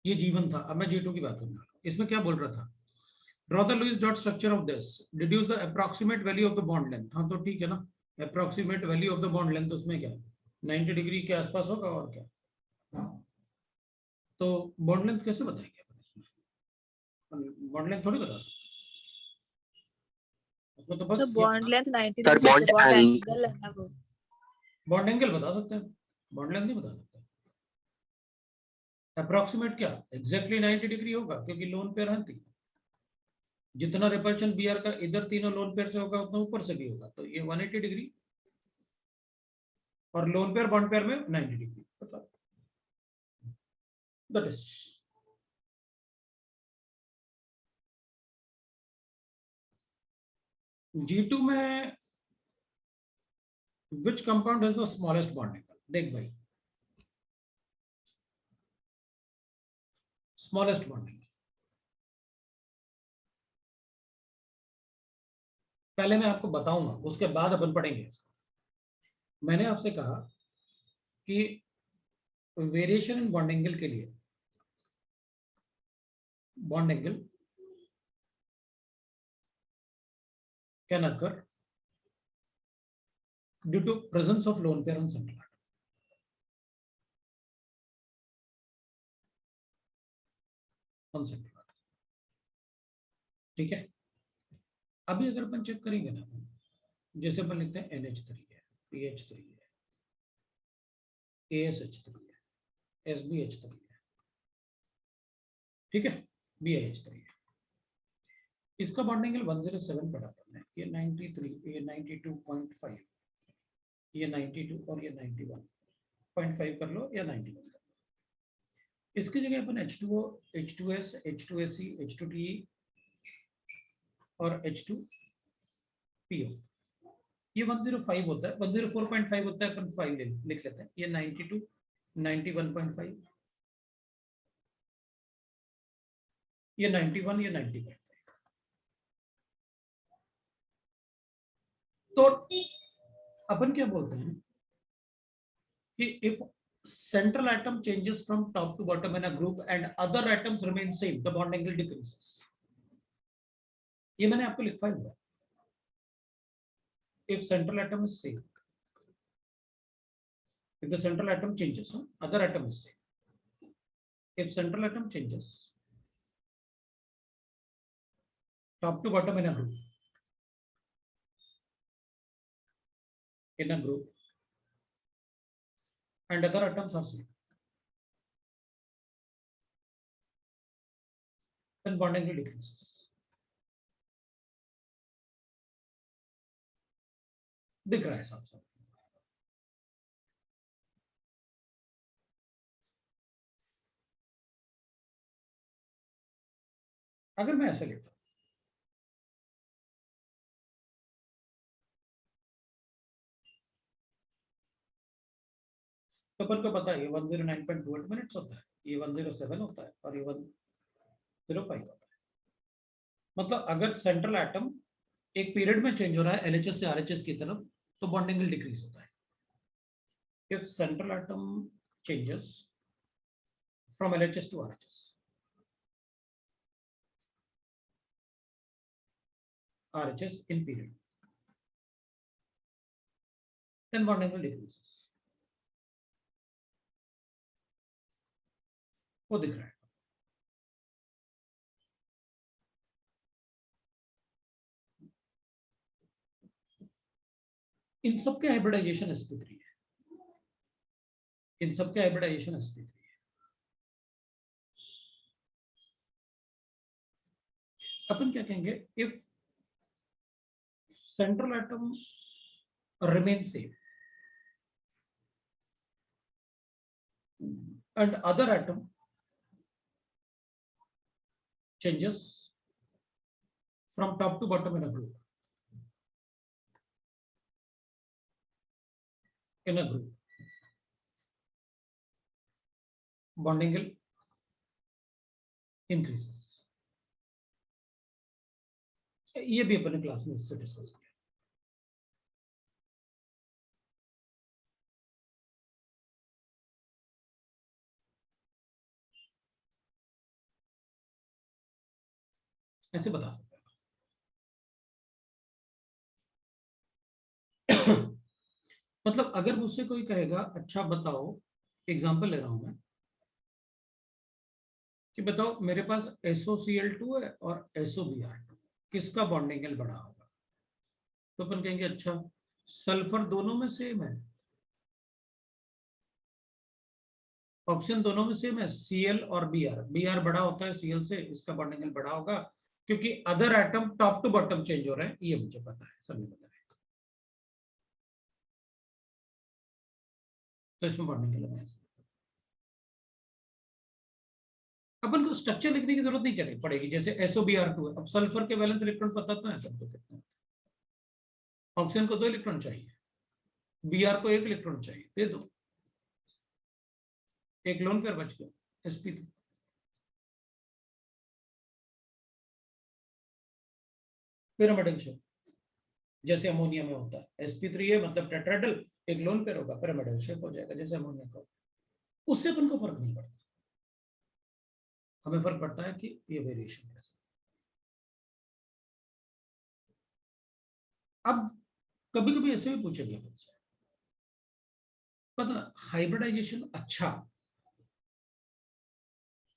ये G1 था, अब मैं G2 की बात कर रहा हूँ। इसमें क्या बोल रहा था, draw the Lewis dot structure of this, deduce the approximate value of the bond length. हाँ तो ठीक है ना, approximate value of the bond length, उसमें क्या 90 डिग्री के आसपास होगा, और क्या। तो बॉन्ड लेंथ कैसे बताएंगे अपन, बॉन्ड लेंथ थोड़ी बता सकते, उसमें तो तो बस bond length 90 sir degree bond bond angle है ना वो। बॉन्ड एंगल बता सकते हैं, बॉन्ड लेंथ नहीं बता सकते। अप्रोक्सीमेट क्या एग्जैक्टली 90 डिग्री होगा, क्योंकि लोन पेयर है 3, जितना रिपल्शन बीआर का इधर तीनों लोन पेयर से होगा उतना ऊपर से भी होगा, तो ये 180 डिग्री, और लोन पेयर बॉन्ड पेयर में 90 डिग्री, बता दैट इज। G2 में which compound has the smallest bond angle? देख भाई, स्मॉलेस्ट बॉन्ड एंगल पहले मैं आपको बताऊंगा, उसके बाद अपन पढ़ेंगे। मैंने आपसे कहा कि वेरिएशन इन बॉन्ड एंगल के लिए bond angle can occur due to presence of lone pair on central atom. On central atom, ठीक है। अभी अगर अपन चेक करेंगे ना, जैसे अपन लिखते हैं NH3 है, PH3 है, ASH3 है, SBH3 है, ठीक है, BIH3 है। इसका बॉन्ड एंगल 107 पड़ा था, ये 93, ये 92.5, ये 92 और ये 91.5 कर लो या 91 कर लो। इसकी जगह अपन H2O, H2S, H2SE, H2TE और H2PO, ये 105 होता है, 104.5 होता है, अपन 5 लिख लेते हैं। ये 92, 91.5, ये 91, ये 90.5। तो अपन क्या बोलते हैं कि if central atom changes from top to bottom in a group and other atoms remain same, the bond angle decreases। ये मैंने आपको लिखवाया हुआ है। If central atom is same, if the central atom changes, other atom is same। If central atom changes top to bottom in a group, and other atoms are same, then bond angle decreases। दिख रहा है साफ साफ। अगर मैं ऐसे लिखता हूं, तो अपन को पता है ये 109.28 मिनट्स होता है, ये 107 होता है और ये 105 होता है। मतलब अगर सेंट्रल एटम एक पीरियड में चेंज हो रहा है LHS से RHS की तरफ, तो बॉन्ड एंगल डिक्रीज होता है। If central atom changes from LHS to RHS, RHS in period, then bond angle decreases। वो दिख रहा है। इन सबके हाइब्रिडाइजेशन sp3 है, इन सबके हाइब्रिडाइजेशन sp3 है। अपन क्या कहेंगे, if central atom remains same and other atom changes from top to bottom in a group, bond angle increases। ये भी अपने क्लास में इससे डिस्कस किया। ऐसे बता सकते हैं। मतलब अगर मुझसे कोई कहेगा अच्छा बताओ, एग्जांपल ले रहा हूं मैं, कि बताओ मेरे पास SOCl2 है और SOBr2, किसका बॉन्डिंग एंगल बड़ा होगा? तो अपन कहेंगे अच्छा सल्फर दोनों में सेम है, ऑप्शन दोनों में सेम है, Cl और Br बड़ा होता है Cl से, इसका बॉन्डिंग एंगल बड़ा होगा क्योंकि other atom top to bottom change हो रहे हैं, ये मुझे पता है, सबने पता है। तो इसमें बॉन्डिंग एंगल है। अपन को स्ट्रक्चर लिखने की जरूरत नहीं पड़ेगी, जैसे SOBr2 है, अब सल्फर के वैलेंस इलेक्ट्रॉन पता तो है सबको कितने, ऑक्सीजन को 2 इलेक्ट्रॉन चाहिए, Br को 1 इलेक्ट्रॉन चाहिए, दे दो, एक लोन पेयर बच गया sp3। पिरामिडल शेप जैसे अमोनिया में होता है, sp3 है मतलब टेट्राहेड्रल, एक लोन पेयर होगा, पिरामिडल शेप हो जाएगा जैसे अमोनिया का। उससे अपन को फर्क नहीं पड़ता, हमें फर्क पड़ता है कि ये वेरिएशन कैसे। अब कभी कभी ऐसे भी पूछा गया मुझसे, पता हाइब्रिडाइजेशन अच्छा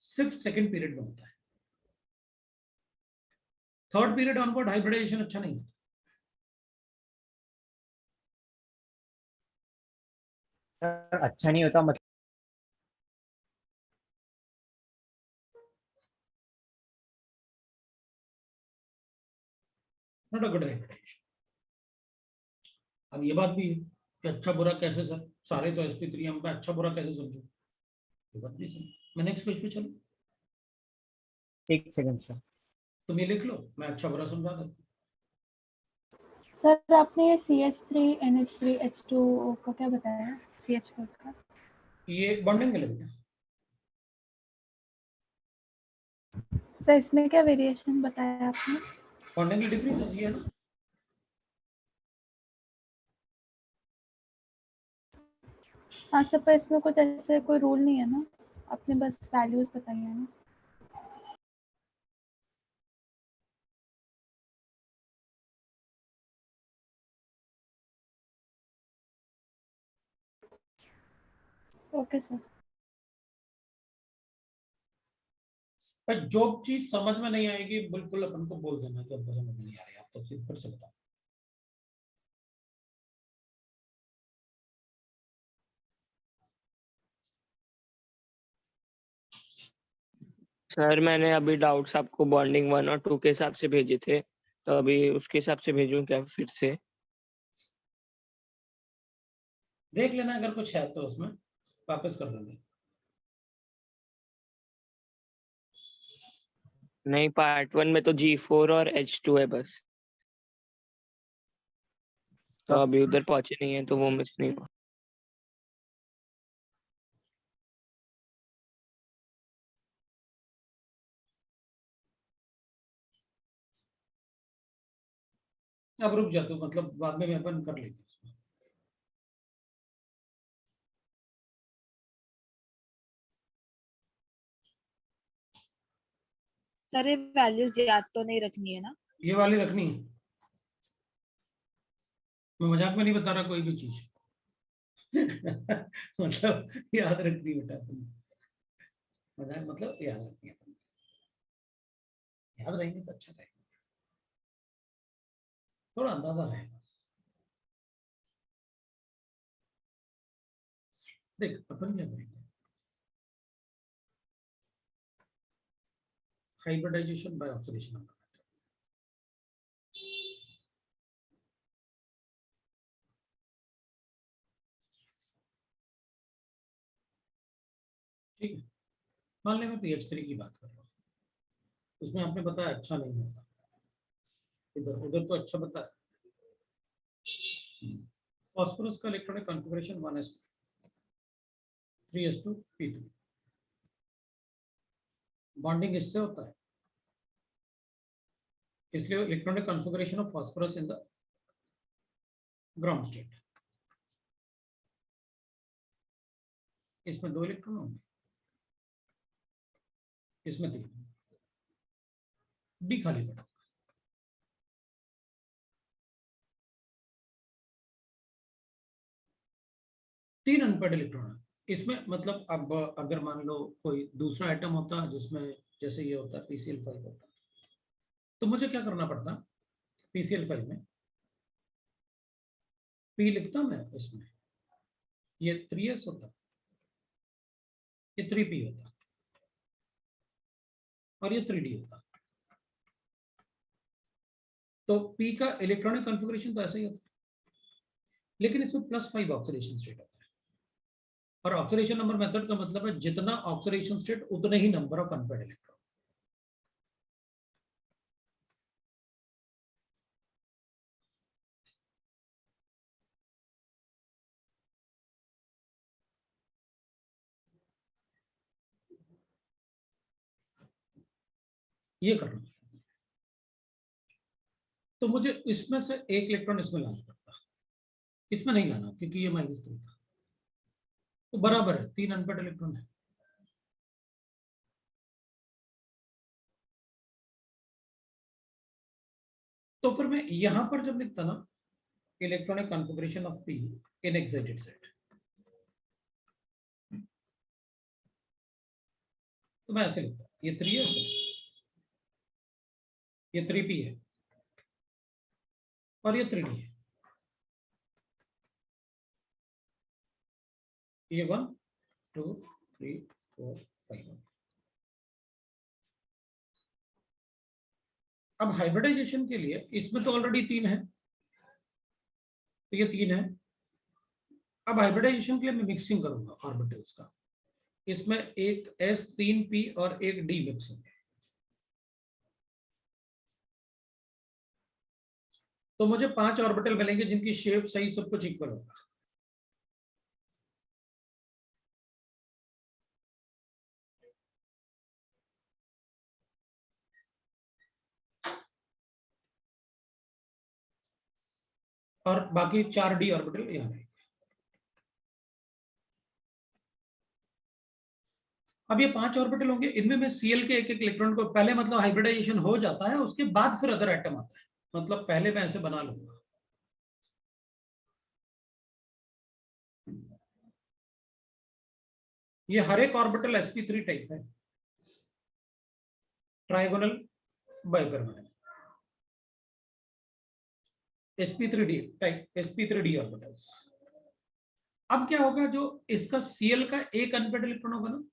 सिर्फ सेकंड पीरियड में होता है, थर्ड पीरियड ऑनवर्ड हाइब्रिडाइजेशन अच्छा नहीं होता। सर अच्छा नहीं होता मतलब? Not a good hybridization. अब ये बात भी है कि अच्छा बुरा कैसे सर, सारे तो sp3 हम पे अच्छा बुरा कैसे समझो, ये बात भी सही। मैं नेक्स्ट पेज पे चलूं? एक सेकंड सर। तुम ये लिख लो, मैं अच्छा बुरा समझा देता हूं। सर आपने ये CH3NH3H2O का क्या बताया, CH4 का? ये बॉन्डिंग के लिए सर इसमें क्या वेरिएशन बताया आपने? बॉन्डिंग की डिफरेंस ये है ना, हाँ सर, पर इसमें कुछ ऐसे कोई रूल नहीं है ना, आपने बस वैल्यूज बताई है ना। Okay sir. पर जो चीज समझ में नहीं आएगी बिल्कुल अपन को बोल देना कि हमको समझ नहीं आ रही, आप तो फिर से बताओ। सर मैंने अभी डाउट्स आपको बॉन्डिंग 1 और 2 के हिसाब से भेजे थे, तो अभी उसके हिसाब से भेजूं क्या फिर से? देख लेना अगर कुछ है तो उसमें वापस कर देंगे। नहीं, पार्ट 1 में तो G4 और H2 है बस, तो अभी उधर पहुंचे नहीं है तो वो मिस नहीं हुआ। अब रुक जाते हो, मतलब बाद में अपन कर लेंगे। सर ये वैल्यूज याद तो नहीं रखनी है ना? ये वाली रखनी है, मैं मजाक में नहीं बता रहा कोई भी चीज। मतलब याद रखनी बेटा तुम, मजाक मतलब याद रखनी है, याद रहेंगे तो अच्छा रहेगा, थोड़ा अंदाजा रहेगा बस। देख अपन क्या करेंगे, हाइब्रिडाइजेशन बाय ऑक्सीडेशन। ठीक है, मान लें मैं PH3 की बात कर रहा हूँ, उसमें आपने बताया अच्छा नहीं होता, इधर उधर तो अच्छा बताया। फास्फोरस का electronic configuration 1s2 3s2 p3, bonding इससे होता है, इसलिए electronic configuration of phosphorus in the ground state, इसमें 2 इलेक्ट्रॉन होंगे, इसमें 3, डी खाली पड़ा, तीन अनपेड इलेक्ट्रॉन है, इसमें मतलब अब अगर मान लो कोई दूसरा आइटम होता जिसमें जैसे ये होता है PCl5 होता, तो मुझे क्या करना पड़ता? PCl5 में P लिखता मैं, इसमें ये 3s होता, ये 3p होता और ये 3d होता। तो P का इलेक्ट्रॉनिक कॉन्फ़िगरेशन तो ऐसा ही होता, लेकिन इसमें +5 ऑक्सीडेशन स्टेट होता है। और ऑक्सीडेशन नंबर मेथड का मतलब है जितना ऑक्सीडेशन स्टेट उतने ही नंबर ऑफ अनपेयर्ड इलेक्ट्रॉन। ये करना, तो मुझे इसमें से एक इलेक्ट्रॉन इसमें लाना पड़ता, इसमें नहीं लाना क्योंकि ये -3 था, तो बराबर है 3 अनपेयर्ड इलेक्ट्रॉन है। तो फिर मैं यहां पर जब लिखता ना electronic configuration of P in excited set, तो मैं ऐसे लिखता, ये 3s है, ये 3p है और ये 3d है, ये 1 2 3 4 5। अब हाइब्रिडाइजेशन के लिए इसमें तो ऑलरेडी 3 है, तो ये 3 है। अब हाइब्रिडाइजेशन के लिए मैं मिक्सिंग करूंगा ऑर्बिटल्स का, इसमें एक S 3p और एक D मिक्स होंगे, तो मुझे 5 ऑर्बिटल मिलेंगे जिनकी शेप सही सब कुछ इक्वल होगा। और बाकी 4 D ऑर्बिटल यहाँ रहेंगे। अब ये 5 ऑर्बिटल होंगे, इनमें मैं Cl के एक इलेक्ट्रॉन को पहले मतलब हाइब्रिडाइजेशन हो जाता है, उसके बाद फिर अदर एटम आता है, मतलब पहले मैं ऐसे बना लूंगा। ये हर एक ऑर्बिटल sp3 टाइप है, trigonal bipyramidal sp3d type, sp3d orbitals. अब क्या होगा, जो इसका Cl का एक अनपेयर्ड इलेक्ट्रॉन होगा ना,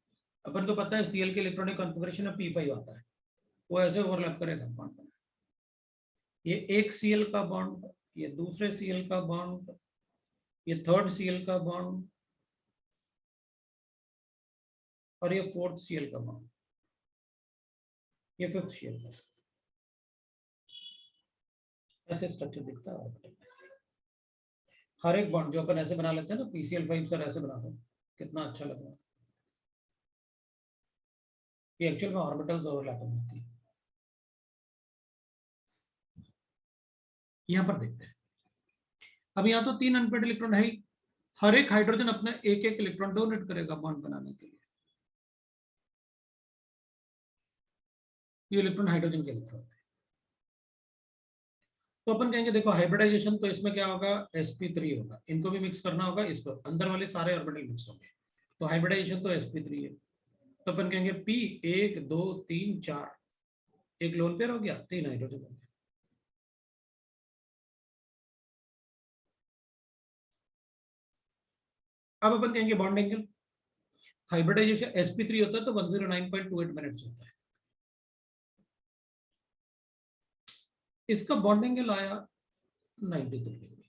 अपन को पता है Cl के इलेक्ट्रॉनिक कॉन्फ़िगरेशन में p5 आता है, वो ऐसे ओवरलैप करेगा बॉन्ड पर। ये एक Cl का बॉन्ड, ये दूसरे Cl का बॉन्ड, ये थर्ड Cl का बॉन्ड और ये फोर्थ Cl का बॉन्ड, ये फिफ्थ Cl का। ऐसे स्ट्रक्चर दिखता है ऑर्बिटल में। हर एक बॉन्ड जो अपन ऐसे बना लेते हैं ना, PCl5 सर ऐसे बनाते हैं, कितना अच्छा लग रहा है। ये एक्चुअल में ऑर्बिटल्स ओवरलैपिंग होती है। यहां पर देखते हैं, अब यहाँ तो 3 अनपेयर्ड इलेक्ट्रॉन है ही, हर एक हाइड्रोजन अपने एक एक इलेक्ट्रॉन डोनेट करेगा बॉन्ड बनाने के लिए। ये इलेक्ट्रॉन हाइड्रोजन के इलेक्ट्रॉन है, तो अपन कहेंगे देखो हाइब्रिडाइजेशन तो इसमें क्या होगा, sp3 होगा, इनको भी मिक्स करना होगा, इसको अंदर वाले सारे ऑर्बिटल मिक्स होंगे, तो हाइब्रिडाइजेशन तो sp3 है। तो अपन कहेंगे p 1 2 3 4, एक लोन पेयर हो गया, 3 हाइड्रोजन हो गया। अब अपन कहेंगे बॉन्ड एंगल, हाइब्रिडाइजेशन sp3 होता है तो 109.28 मिनट्स होता है। इसका बॉन्ड एंगल आया 93 डिग्री।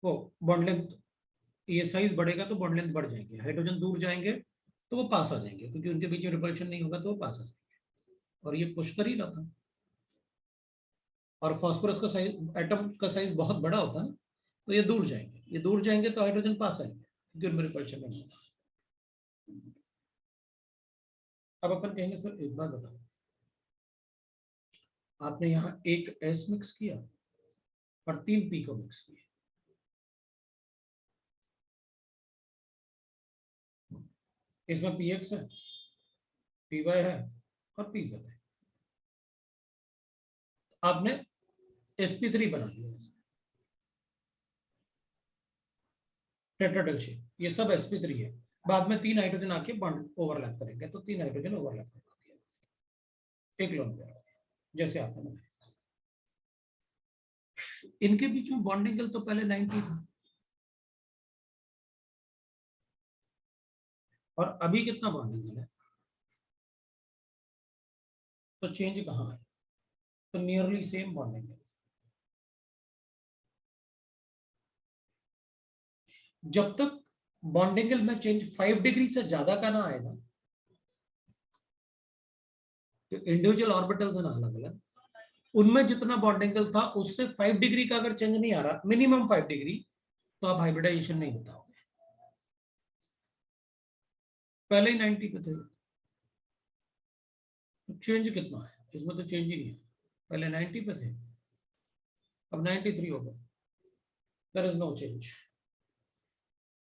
वो बॉन्ड लेंथ, ये साइज बढ़ेगा तो बॉन्ड लेंथ बढ़ जाएंगे, हाइड्रोजन दूर जाएंगे तो वो पास आ जाएंगे, क्योंकि उनके बीच में रिपल्शन नहीं होगा तो वो पास आ जाएंगे। और ये पुश कर ही रहा था, और फास्फोरस का साइज, एटम का साइज बहुत बड़ा होता है ना, तो ये दूर जाएंगे, ये दूर जाएंगे तो हाइड्रोजन पास आएंगे, क्योंकि उनमें रिपल्शन नहीं होता। अब अपन कहेंगे सर एक बात बताओ, आपने यहाँ एक S मिक्स किया और 3 P को मिक्स किया, इसमें PX है, PY है और PZ है, आपने sp3 बना दिया। टेट्राडेल शेप, ये सब sp3 है। बाद में 3 हाइड्रोजन आके बॉन्ड ओवरलैप करेंगे तो 3 हाइड्रोजन ओवरलैप करवा दिया, एक लोन पेयर जैसे आपने बनाया। इनके बीच में बॉन्ड एंगल तो पहले 90 था और अभी कितना बॉन्ड एंगल है, तो चेंज कहाँ है, तो नियरली सेम बॉन्ड एंगल। जब तक बॉन्ड एंगल में चेंज 5 डिग्री से ज्यादा का ना आएगा, तो इंडिविजुअल ऑर्बिटल्स है ना अलग अलग, उनमें जितना बॉन्ड एंगल था उससे 5 डिग्री का अगर चेंज नहीं आ रहा, मिनिमम 5 डिग्री, तो आप हाइब्रिडाइजेशन नहीं बताओगे। पहले ही 90 पे थे, तो चेंज कितना है इसमें, तो चेंज ही नहीं है। पहले 90 पे थे, अब 93 हो गए, देयर इज नो चेंज।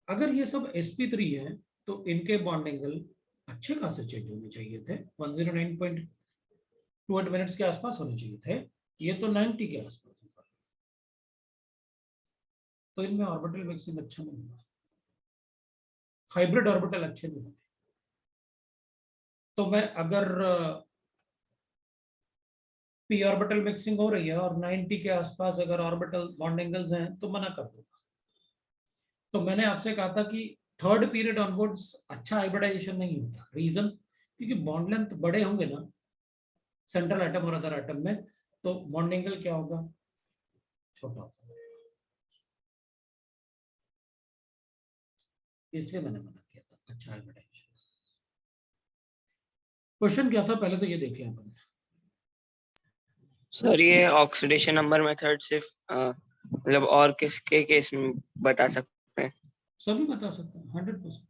अगर ये सब sp3 है तो इनके बॉन्ड एंगल अच्छे खासे चेंज होने चाहिए थे, 109.28 मिनट्स के आसपास होने चाहिए थे, ये तो 90 के आसपास होगा, तो इनमें ऑर्बिटल मिक्सिंग अच्छा नहीं हुआ, हाइब्रिड ऑर्बिटल अच्छे नहीं बने। तो मैं अगर p ऑर्बिटल मिक्सिंग हो रही है और 90 के आसपास अगर ऑर्बिटल बॉन्ड एंगल्स हैं तो मना कर दूंगा। तो मैंने आपसे कहा था कि थर्ड पीरियड ऑनवर्ड्स अच्छा हाइब्रिडाइजेशन नहीं होता, रीजन क्योंकि बॉन्ड लेंथ बड़े होंगे ना सेंट्रल एटम और अदर एटम में, तो बॉन्ड एंगल क्या होगा, छोटा होगा, इसलिए मैंने मना किया था अच्छा हाइब्रिडाइजेशन। क्वेश्चन क्या था पहले तो ये देख लिया अपन। सर ये ऑक्सीडेशन नंबर मेथड सिर्फ मतलब और किसके केस में बता सकते हैं? सभी बता सकते हैं 100%।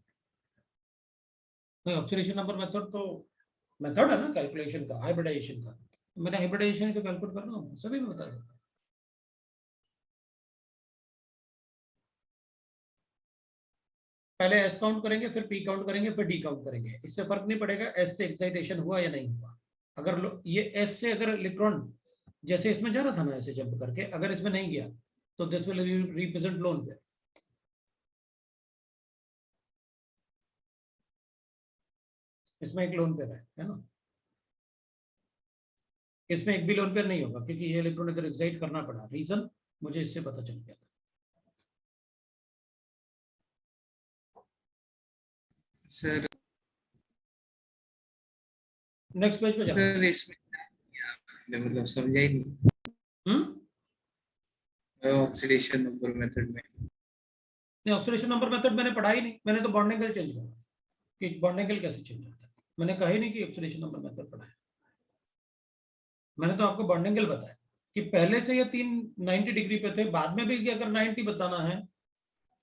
ऑक्सीडेशन नंबर मेथड तो मेथड है ना कैलकुलेशन का, हाइब्रिडाइजेशन का, मैंने हाइब्रिडाइजेशन को कैलकुलेट करना होगा, सभी में बता सकता हूं। पहले एस काउंट करेंगे, फिर पी काउंट करेंगे, फिर डी काउंट करेंगे, इससे फर्क नहीं पड़ेगा एस से एक्साइटेशन हुआ या नहीं हुआ। अगर ये एस से अगर इलेक्ट्रॉन जैसे इसमें जा रहा था ना ऐसे जंप करके, अगर इसमें नहीं गया तो this will represent lone pair. इसमें एक लोन पेयर है ना, इसमें एक भी लोन पेयर नहीं होगा क्योंकि ये इलेक्ट्रॉन इधर एक्साइट करना पड़ा, रीजन मुझे इससे पता चल गया था। सर नेक्स्ट पेज पे जाओ। सर इसमें मतलब समझा ही नहीं ऑक्सीडेशन नंबर मेथड में। नहीं, ऑक्सीडेशन नंबर मेथड मैंने पढ़ा ही नहीं, मैंने तो बॉन्ड एंगल चेंज करा कि बॉन्ड एंगल कैसे चेंज होता है, मैंने कहा ही नहीं कि ऑक्सीडेशन नंबर मेथड पढ़ा है। मैंने तो आपको बॉन्ड एंगल बताया कि पहले से ये 90 डिग्री पे थे, बाद में भी अगर 90 बताना है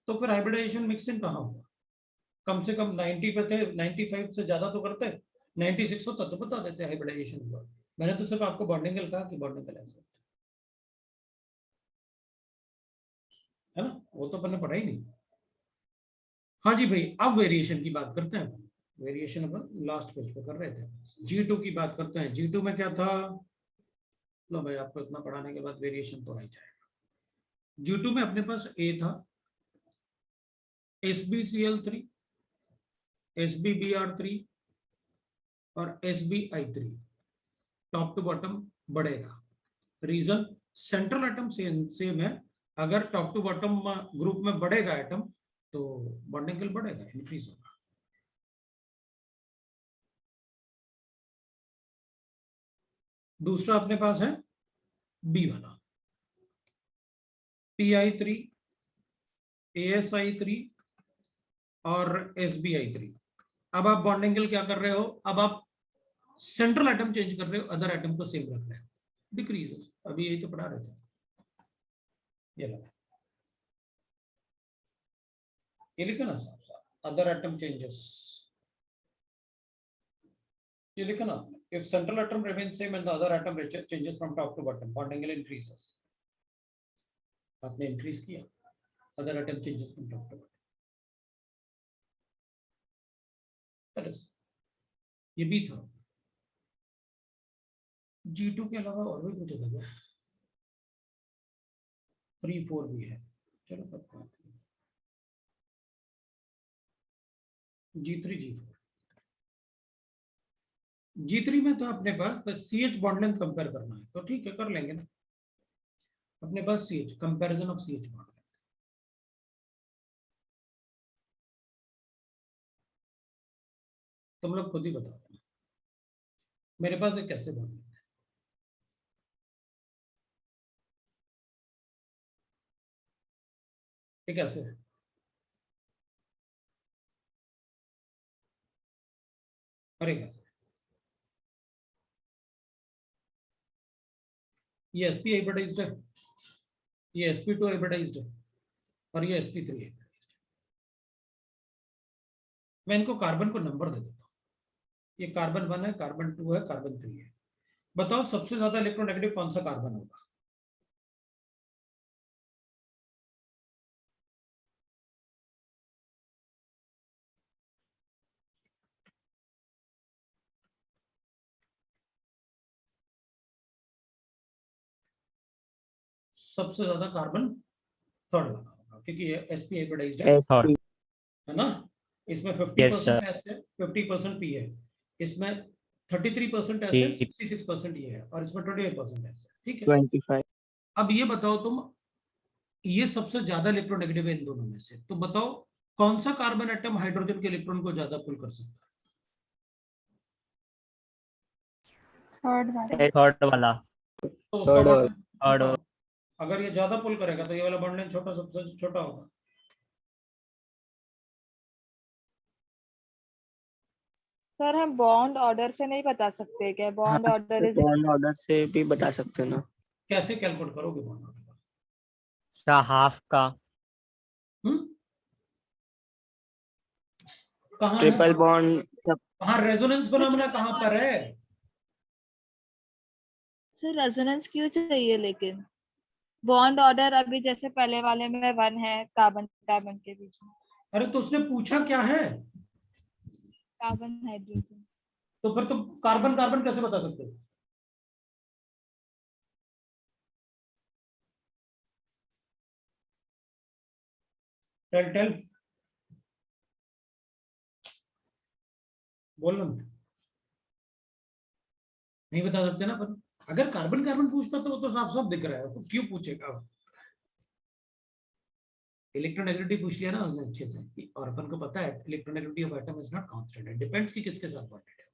तो फिर हाइब्रिडाइजेशन मिक्सिंग कहाँ होगा, कम से कम 90 पे थे, 95 से ज्यादा तो करते, 96 होता तो बता देते हाइब्रिडाइजेशन हुआ। मैंने तो सिर्फ आपको बॉन्ड एंगल कहा कि बॉन्ड एंगल ऐसे है ना, वो तो मैंने पढ़ा ही नहीं। हाँ जी भाई, अब वेरिएशन की बात करते हैं। वेरिएशन अपन लास्ट पेज पे कर रहे थे, G2 की बात करते हैं। G2 में क्या था, लो भाई आपको इतना पढ़ाने के बाद वेरिएशन तो आ ही जाएगा। G2 में अपने पास A था, SbCl3, SbBr3 और SbI3, टॉप टू बॉटम बढ़ेगा, रीजन सेंट्रल एटम सेम है, अगर टॉप टू बॉटम ग्रुप में बढ़ेगा एटम तो बॉन्ड एंगल बढ़ेगा, इंक्रीज होगा। दूसरा अपने पास है बी वाला, PI3, ASI3 और SbI3। अब आप बॉन्ड एंगल क्या कर रहे हो, अब आप सेंट्रल एटम चेंज कर रहे हो, अदर एटम को सेम रख रहे हो, डिक्रीज। अभी यही तो पढ़ा रहे थे, ये लगा, ये लिखा ना साफ साफ, अदर एटम चेंजेस, ये लिखा ना, if central atom remains same and the other atom changes from top to bottom, bond angle increases। आपने इंक्रीज किया, other atom changes from top to bottom, that is ये भी था। G2 के अलावा और भी कुछ होता है, 3, 4 भी है, चलो करते हैं। G3 G4 G3 में तो अपने पास CH बॉन्ड लेंथ कंपेयर करना है, तो ठीक है कर लेंगे ना। अपने पास CH comparison of CH bond, तुम लोग खुद ही बताओ मेरे पास एक कैसे बॉन्ड है। ये कैसे है? अरे कैसे? ये sp हाइब्रिडाइज्ड है, ये sp2 हाइब्रिडाइज्ड है और ये sp3 हाइब्रिडाइज्ड। मैं इनको कार्बन को नंबर दे देता हूँ, ये कार्बन 1 है, कार्बन 2 है, कार्बन 3 है। बताओ सबसे ज्यादा इलेक्ट्रोनेगेटिव कौन सा कार्बन होगा? सबसे ज्यादा कार्बन थर्ड वाला होगा, क्योंकि ये sp हाइब्रिडाइज्ड है, थर्ड। है ना। इसमें Yes, sir. 50% S है, 50% P है, इसमें 33% S है, 66% ये है और इसमें 28% S है, ठीक है। 25। अब ये बताओ तुम, ये सबसे ज्यादा इलेक्ट्रोनेगेटिव है इन दोनों में से, तो बताओ कौन सा कार्बन एटम हाइड्रोजन के इलेक्ट्रॉन को ज्यादा पुल कर सकता है? थर्ड वाला। थर्ड वाला। तो उसका Third bond length third छोटा होगा। अगर ये ज्यादा पुल करेगा तो ये वाला बॉन्ड लेंथ छोटा, सबसे छोटा होगा। सर हम बॉन्ड ऑर्डर से नहीं बता सकते क्या? Bond order is bond order से भी बता सकते हैं ना। कैसे कैलकुलेट करोगे बॉन्ड ऑर्डर? हाफ का। कहाँ है? ट्रिपल बॉन्ड सब कहाँ रेजोनेंस फिनोमेना कहाँ पर है? सर रेजोनेंस क्यों चाहिए लेकिन? बॉन्ड ऑर्डर अभी जैसे पहले वाले में 1 है कार्बन कार्बन के बीच में, अरे तो उसने पूछा क्या है, कार्बन हाइड्रोजन। तो फिर तुम कार्बन कार्बन कैसे बता सकते हो? टेल टेल बोलो ना। नहीं बता सकते ना, पर अगर कार्बन कार्बन पूछता तो वो तो साफ साफ दिख रहा है, तो क्यों पूछेगा? इलेक्ट्रोनेगेटिविटी पूछ लिया ना उसने अच्छे से, और अपन को पता है electronegativity of atom is not constant, it depends कि किसके साथ बॉन्डेड है।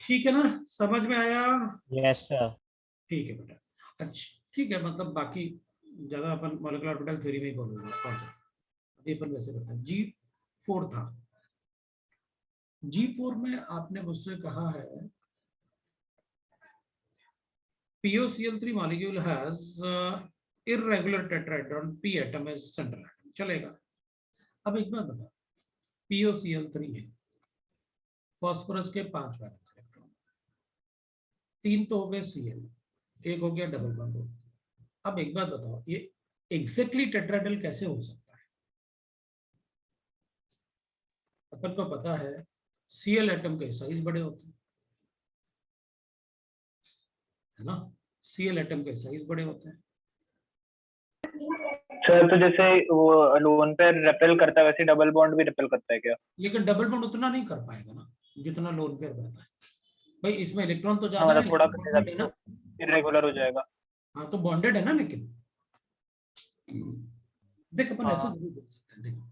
ठीक है ना, समझ में आया? Yes sir. ठीक है बेटा, अच्छा ठीक है, मतलब बाकी ज्यादा अपन मॉलिक्यूलर ऑर्बिटल थ्योरी में ही बोलूंगा। अभी अपन वैसे करते हैं। G4 था, G4 में आपने मुझसे कहा है POCl3 molecule has irregular tetrahedron, P atom is central atom, चलेगा। अब एक बात बता, POCl3 है, फास्फोरस के 5 वैलेंस इलेक्ट्रॉन, 3 तो हो गए Cl, एक हो गया डबल बॉन्ड। अब एक बात बताओ, ये एग्जैक्टली टेट्राहेड्रल कैसे हो सकता है? अपन को पता है Cl एटम के साइज बड़े होते हैं, है ना। Cl एटम के साइज बड़े होते हैं। सर तो जैसे वो लोन पे रेपेल करता है वैसे डबल बॉन्ड भी रेपेल करता है क्या? लेकिन डबल बॉन्ड उतना नहीं कर पाएगा ना जितना लोन पेयर करता है। भाई इसमें इलेक्ट्रॉन तो हाँ ज्यादा है, मतलब थोड़ा लेकिन बॉन्डेड है ना। इरेगुलर हो जाएगा। हाँ तो बॉन्डेड है ना, लेकिन देख अपन ऐसे हाँ। जरूर बोल सकते हैं। देखो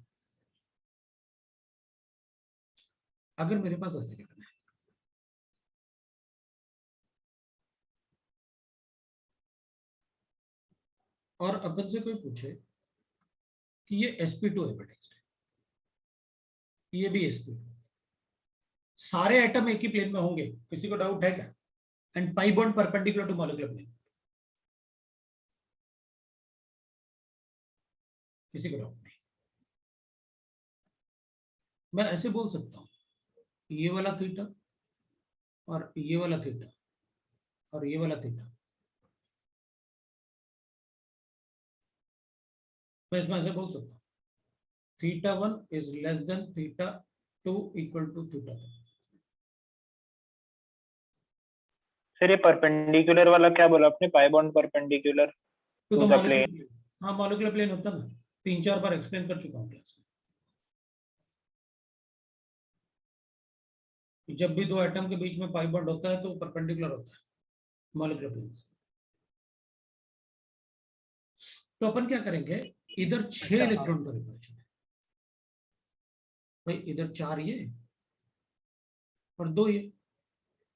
अगर मेरे पास ऐसे लिखना है, और अपन से कोई पूछे कि ये sp2 हाइब्रिडाइज्ड है, ये भी sp2, सारे एटम एक ही प्लेन में होंगे, किसी को डाउट है क्या? And pi bond perpendicular to molecular plane, किसी को डाउट नहीं। मैं ऐसे बोल सकता हूँ, ये वाला थीटा और ये वाला थीटा और ये वाला थीटा, मैं इसमें ऐसे बोल सकता हूँ θ1 is less than θ2 equal to θ3। Sir ये परपेंडिकुलर वाला क्या बोला आपने? पाई बॉन्ड परपेंडिकुलर तो to the molecular plane. Plane, हाँ मॉलिक्यूलर प्लेन होता है ना, 3-4 बार एक्सप्लेन कर चुका हूँ क्लास में। जब भी दो एटम के बीच में पाई बॉन्ड होता है तो परपेंडिकुलर होता है मॉलिक्यूलर प्लेन से। तो अपन क्या करेंगे, इधर 6 इलेक्ट्रॉन का रिपल्शन है भाई, इधर 4 ये और 2 ये,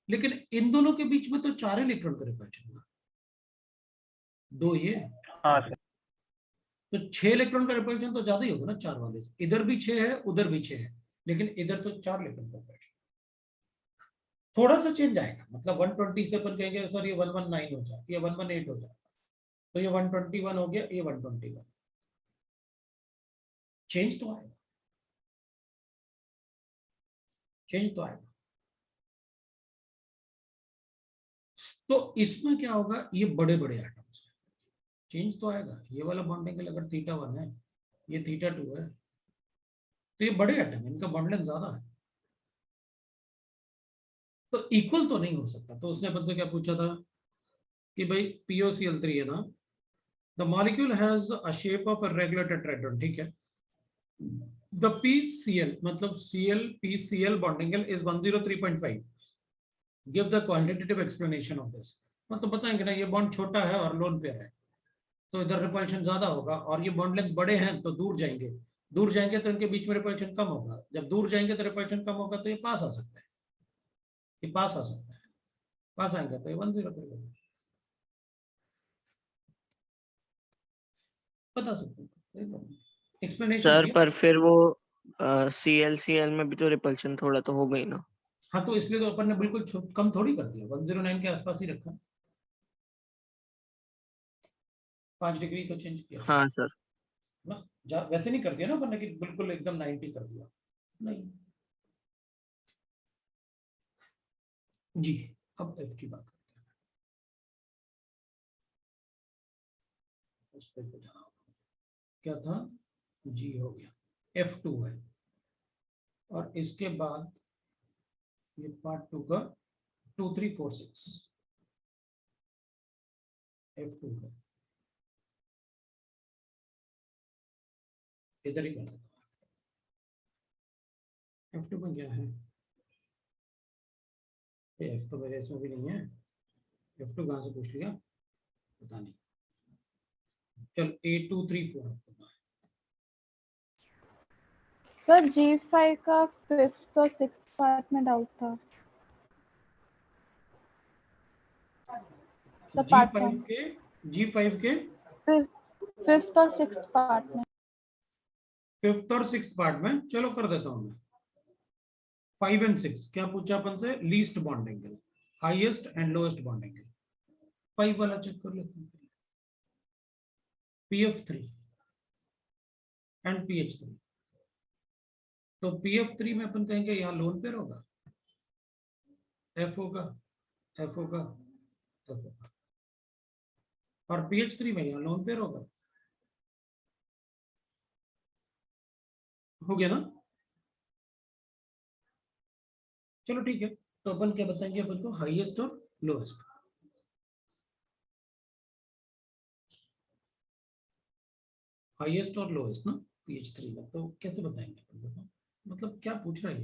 लेकिन इन दोनों के बीच में तो 4 इलेक्ट्रॉन का रिपल्शन होगा, 2 ये। हाँ सर। तो 6 इलेक्ट्रॉन का रिपल्शन तो ज्यादा ही होगा ना 4 वाले से। इधर भी 6 है, उधर भी 6 है, लेकिन इधर तो 4 इलेक्ट्रॉन का रिपल्शन। थोड़ा सा चेंज आएगा, मतलब 120 से अपन कहेंगे सर ये 119 हो जाए, ये 118 हो जाए, तो ये 121 हो गया, ये 121। चेंज तो आएगा, चेंज तो आएगा। तो इसमें क्या होगा, ये बड़े बड़े एटम्स चेंज तो आएगा। ये वाला बॉन्ड एंगल अगर θ1 है, ये θ2 है, तो ये बड़े एटम है, इनका बॉन्ड लेंथ ज्यादा है, तो इक्वल तो नहीं हो सकता। तो उसने अपन से क्या पूछा था कि भाई POCl3 है ना, the molecule has a shape of a regular tetrahedron, ठीक है। द PCl मतलब Cl PCl bond angle is 103.5। Give the quantitative explanation of this. मतलब बताएंगे ना, ये बॉन्ड छोटा है और लोन पेयर है, तो इधर रिपल्शन ज्यादा होगा, और ये बॉन्ड लेंथ बड़े हैं तो दूर जाएंगे, दूर जाएंगे तो इनके बीच में रिपल्शन कम होगा, जब दूर जाएंगे तो रिपल्शन कम होगा, तो ये पास आ सकता है, ये पास आ सकता है, पास आएंगे तो ये 103 बता सकते हैं। एक्सप्लेनेशन सर पर फिर वो CL में भी तो रिपल्शन थोड़ा तो हो गई ना। हाँ, तो इसलिए तो अपन ने बिल्कुल कम थोड़ी कर दिया, 109 के आसपास ही रखा, 5 डिग्री तो चेंज किया हाँ सर। ना, वैसे नहीं कर दिया ना अपन ने कि बिल्कुल एकदम 90 कर दिया, नहीं जी। अब F की बात करते हैं, उस पे तो जाना होगा। क्या था, G हो गया, F2 है, और इसके बाद ये पार्ट 2 का 2 3 4 6 F2 है, इधर ही कर देता हूँ। F2 में क्या है, F तो मेरे इसमें भी नहीं है, F2 कहाँ से पूछ लिया पता नहीं। चल A2 3 4 सर G5 का 5th और 6th पार्ट में डाउट था सर। पार्ट G5 के 5th और 6th पार्ट में, 5th और 6th पार्ट में, चलो कर देता हूँ मैं। 5 and 6 क्या पूछा अपन से, least bond angle, highest and lowest bond angle. 5 वाला चेक कर लेते हैं, PF3 एंड PH3। तो PF3 में अपन कहेंगे यहाँ लोन पेयर होगा, F होगा, F होगा, F होगा, और PH3 में यहाँ लोन पेयर होगा, हो गया ना। चलो ठीक है, तो अपन क्या बताएंगे, अपन को हाईएस्ट और लोएस्ट। हाईएस्ट और लोएस्ट ना PH3 में, तो कैसे बताएंगे अपन, बताओ मतलब क्या पूछ रहा है,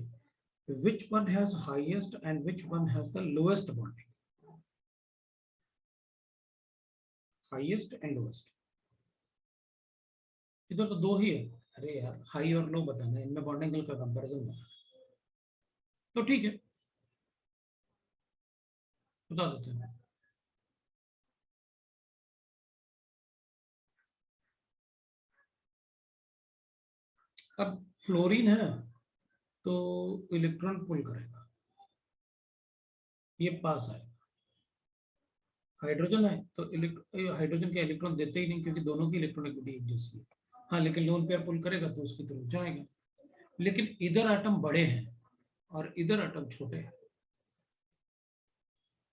which one has highest and which one has the lowest bonding, highest and lowest। इधर तो 2 ही है, अरे यार हाई और लो बताना, इनमें बॉन्डिंग एंगल का कंपैरिजन बताना, तो ठीक है बता देते हैं। अब फ्लोरीन है तो इलेक्ट्रॉन पुल करेगा, ये पास आएगा। हाइड्रोजन है तो हाइड्रोजन के इलेक्ट्रॉन देते ही नहीं, क्योंकि दोनों की इलेक्ट्रॉनिक एक जैसी है। हाँ, लेकिन लोन पेयर पुल करेगा तो उसकी तरफ जाएगा। लेकिन इधर एटम बड़े हैं और इधर एटम छोटे हैं।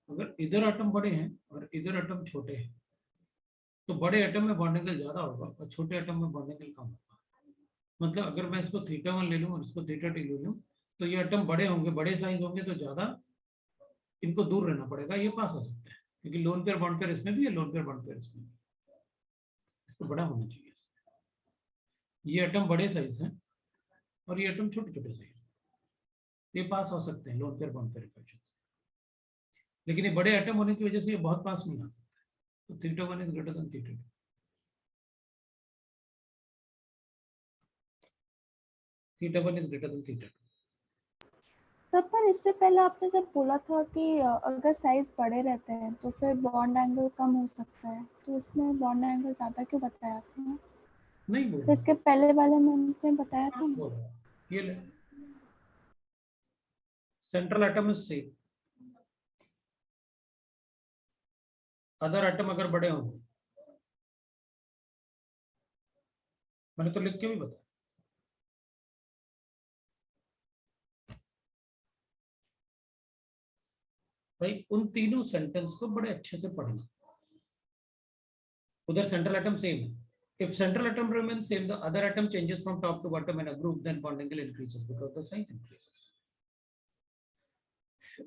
अगर इधर एटम बड़े हैं और इधर एटम छोटे हैं, तो बड़े एटम में बॉन्ड एंगल ज्यादा होगा और छोटे एटम में बॉन्ड एंगल कम होगा। मतलब अगर मैं इसको θ1 ले लूं और इसको θ2 ले लूं, तो ये एटम बड़े होंगे, बड़े साइज होंगे, तो ज्यादा इनको दूर रहना पड़ेगा, ये पास हो सकते हैं, क्योंकि लोन पेयर बॉन्ड पेयर इसमें भी है, लोन पेयर बॉन्ड पेयर इसमें भी, इसको बड़ा होना चाहिए। ये एटम बड़े साइज हैं और ये एटम छोटे छोटे साइज, ये पास हो सकते हैं lone pair bond pair reaction से, लेकिन ये बड़े एटम होने की वजह से ये बहुत पास नहीं आ सकते। तो theta 1 is greater then theta 2। Theta 1 is greater then theta 2। तब पर इससे पहले आपने जब बोला था कि अगर साइज बड़े रहते हैं तो फिर बॉन्ड एंगल कम हो सकता है, तो इसमें बॉन्ड एंगल ज्यादा क्यों बताया आपने? नहीं बोल तो रहा इसके पहले वाले में आपने बताया था हूँ, ना। बोल रहा हूँ। ये ले, central atom is same, other atom अगर बड़े होंगे, मैंने तो लिख के भी बताया। भाई उन तीनों सेंटेंस को बड़े अच्छे से पढ़ना। उधर सेंट्रल एटम सेम है, if central atom remains same, the other atom changes from top to bottom in a group, then bond angle increases because the size increases.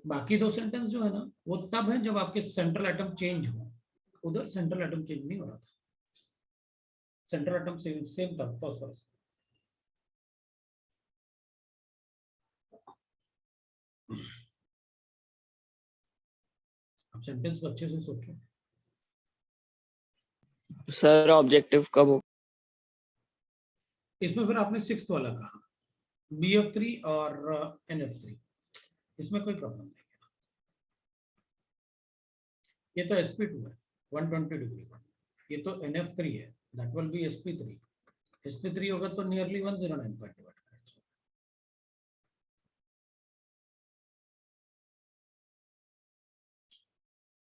बाकी दो सेंटेंस जो है ना, वो तब है जब आपके सेंट्रल एटम चेंज हो। उधर सेंट्रल एटम चेंज नहीं हो रहा था, सेंट्रल एटम सेम सेम था फॉस्फोरस। अब सेंटेंस को अच्छे से सोचो। सर ऑब्जेक्टिव कब हो? इसमें फिर आपने सिक्स्थ वाला कहा, BF3 और NF3, इसमें कोई प्रॉब्लम नहीं है। ये तो sp2 है 120 डिग्री, ये तो NF3 है, that will be sp3। sp3 होगा तो नियरली 109.2।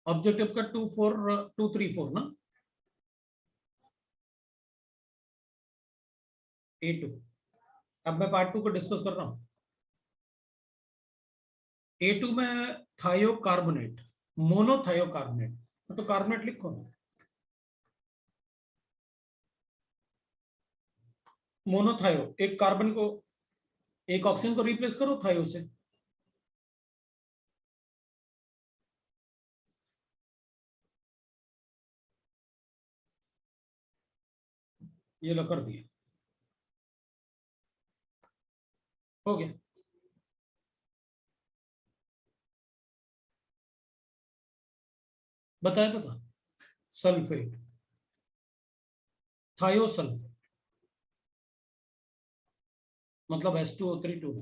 ऑब्जेक्टिव का 234 ना, A2। अब मैं पार्ट 2 को डिस्कस कर रहा हूं। A2 में थायोकार्बोनेट, मोनोथायोकार्बोनेट, तो कार्बोनेट लिखो ना, मोनोथायो, एक कार्बन को, एक ऑक्सीजन को रिप्लेस करो थायो से। ये लो कर दिया, हो गया। बताया तो था, सल्फेट, थायोसल्फेट, मतलब H2O3 2,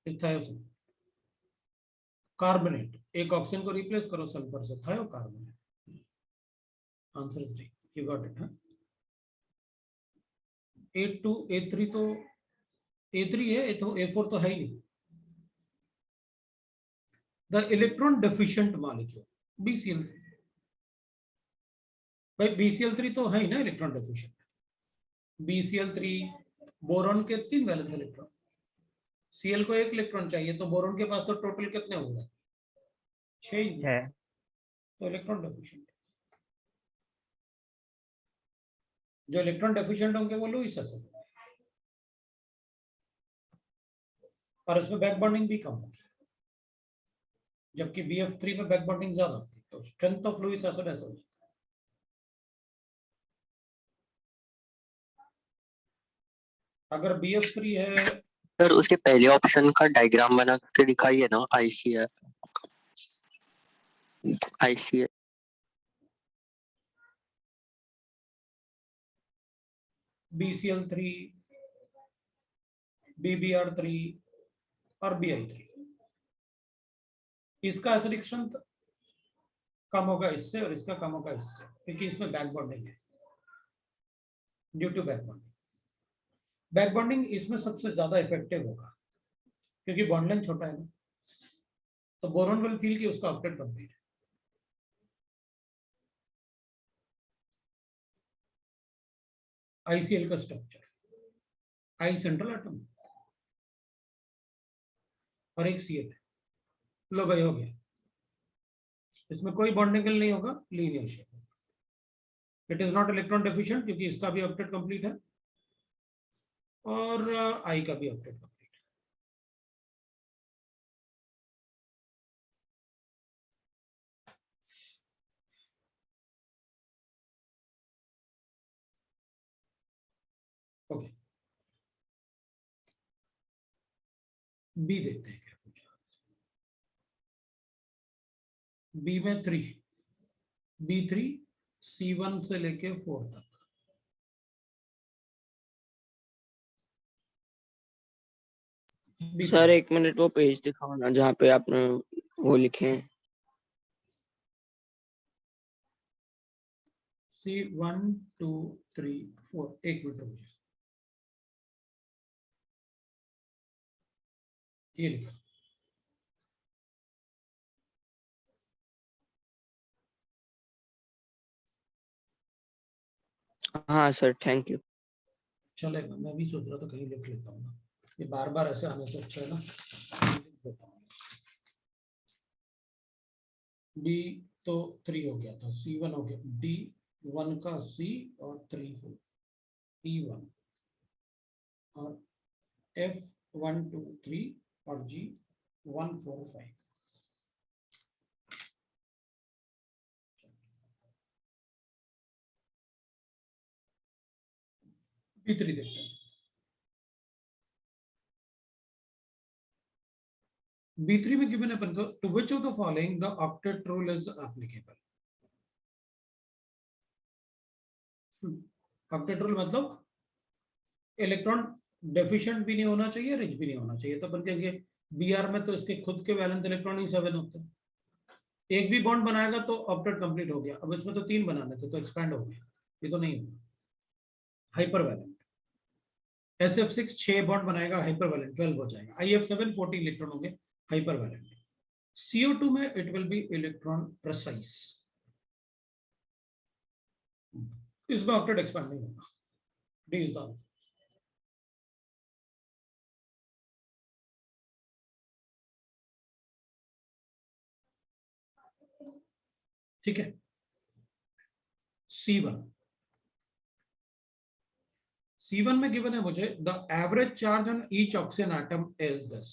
थायोसल्फेट। कार्बोनेट, एक ऑक्सीजन को रिप्लेस करो सल्फर से, thiocarbonate. Answer is D, you got it. A2 A3 तो A3 है, तो A4 तो है ही नहीं। The electron deficient molecule BCl3, भाई BCl3 तो है ही ना इलेक्ट्रॉन डेफिशिएंट। BCl3 बोरॉन के 3 वैलेंस इलेक्ट्रॉन, Cl को 1 इलेक्ट्रॉन चाहिए, तो बोरॉन के पास तो टोटल कितने होंगे? 6 ही, है। तो इलेक्ट्रॉन डेफिशिएंट। जो इलेक्ट्रॉन डेफिशिएंट होंगे वो लुईस एसिड, और इसमें बैक बॉन्डिंग भी कम होगी, जबकि BF3 में बैक बॉन्डिंग ज्यादा होती है, तो स्ट्रेंथ ऑफ लुईस एसिड ऐसा होता है। अगर BF3 है, सर उसके पहले ऑप्शन का डायग्राम बना के दिखाइए ना, IC है। BCl3, BBr3 और Bi3, इसका एसिडिक स्ट्रेंथ कम होगा इससे, और इसका कम होगा इससे, क्योंकि इसमें बैक बॉन्डिंग है, due to back bonding. Back bonding इसमें सबसे ज्यादा इफेक्टिव होगा, क्योंकि बॉन्ड लेंथ छोटा है ना, तो बोरॉन विल फील कि उसका ऑक्टेट कंप्लीट है। ICl का स्ट्रक्चर, I सेंट्रल एटम और एक Cl, लो भाई हो गया। इसमें कोई बॉन्डिंग नहीं होगा, linear shape. It is not electron deficient, क्योंकि इसका भी ऑक्टेट कंप्लीट है और I का भी ऑक्टेट कंप्लीट। बी देखते हैं क्या पूछा। बी में 3, B3 C1 से लेके 4 तक। सर 1 मिनट वो पेज दिखाओ ना जहाँ पे आपने वो लिखे हैं। C1 2 3 4, 1 मिनट रुकिए। ये लिखा। हाँ सर, थैंक यू। चलेगा, मैं भी सोच रहा था कहीं लिख लेता हूँ ना, ये बार बार ऐसे आने से अच्छा है ना। B तो 3 हो गया था, C1 हो गया, D1 का C और 3 4, E1 और F1 2 3 और G1 4 5। B3 देखते हैं। B3 में given अपन को to which of the following the octet rule is applicable। octet rule मतलब इलेक्ट्रॉन डेफिशिएंट भी नहीं होना चाहिए, रिच भी नहीं होना चाहिए। तो अपन कहेंगे Br में तो इसके खुद के वैलेंस इलेक्ट्रॉन ही 7 होते हैं। एक भी बॉन्ड बनाएगा तो ऑक्टेट कंप्लीट हो गया। अब इसमें तो 3 बनाने थे तो एक्सपैंड हो गया, ये तो नहीं होगा। हाइपर वैलेंट SF6 6 बॉन्ड बनाएगा, हाइपर वैलेंट 12 हो जाएगा। IF7 40 इलेक्ट्रॉन होंगे, हाइपर वैलेंट। CO2 में it will be electron precise, इसमें ऑक्टेट एक्सपैंड नहीं होगा। D is the answer. ठीक है। C1 में गिवन है मुझे the average charge on each oxygen atom is this.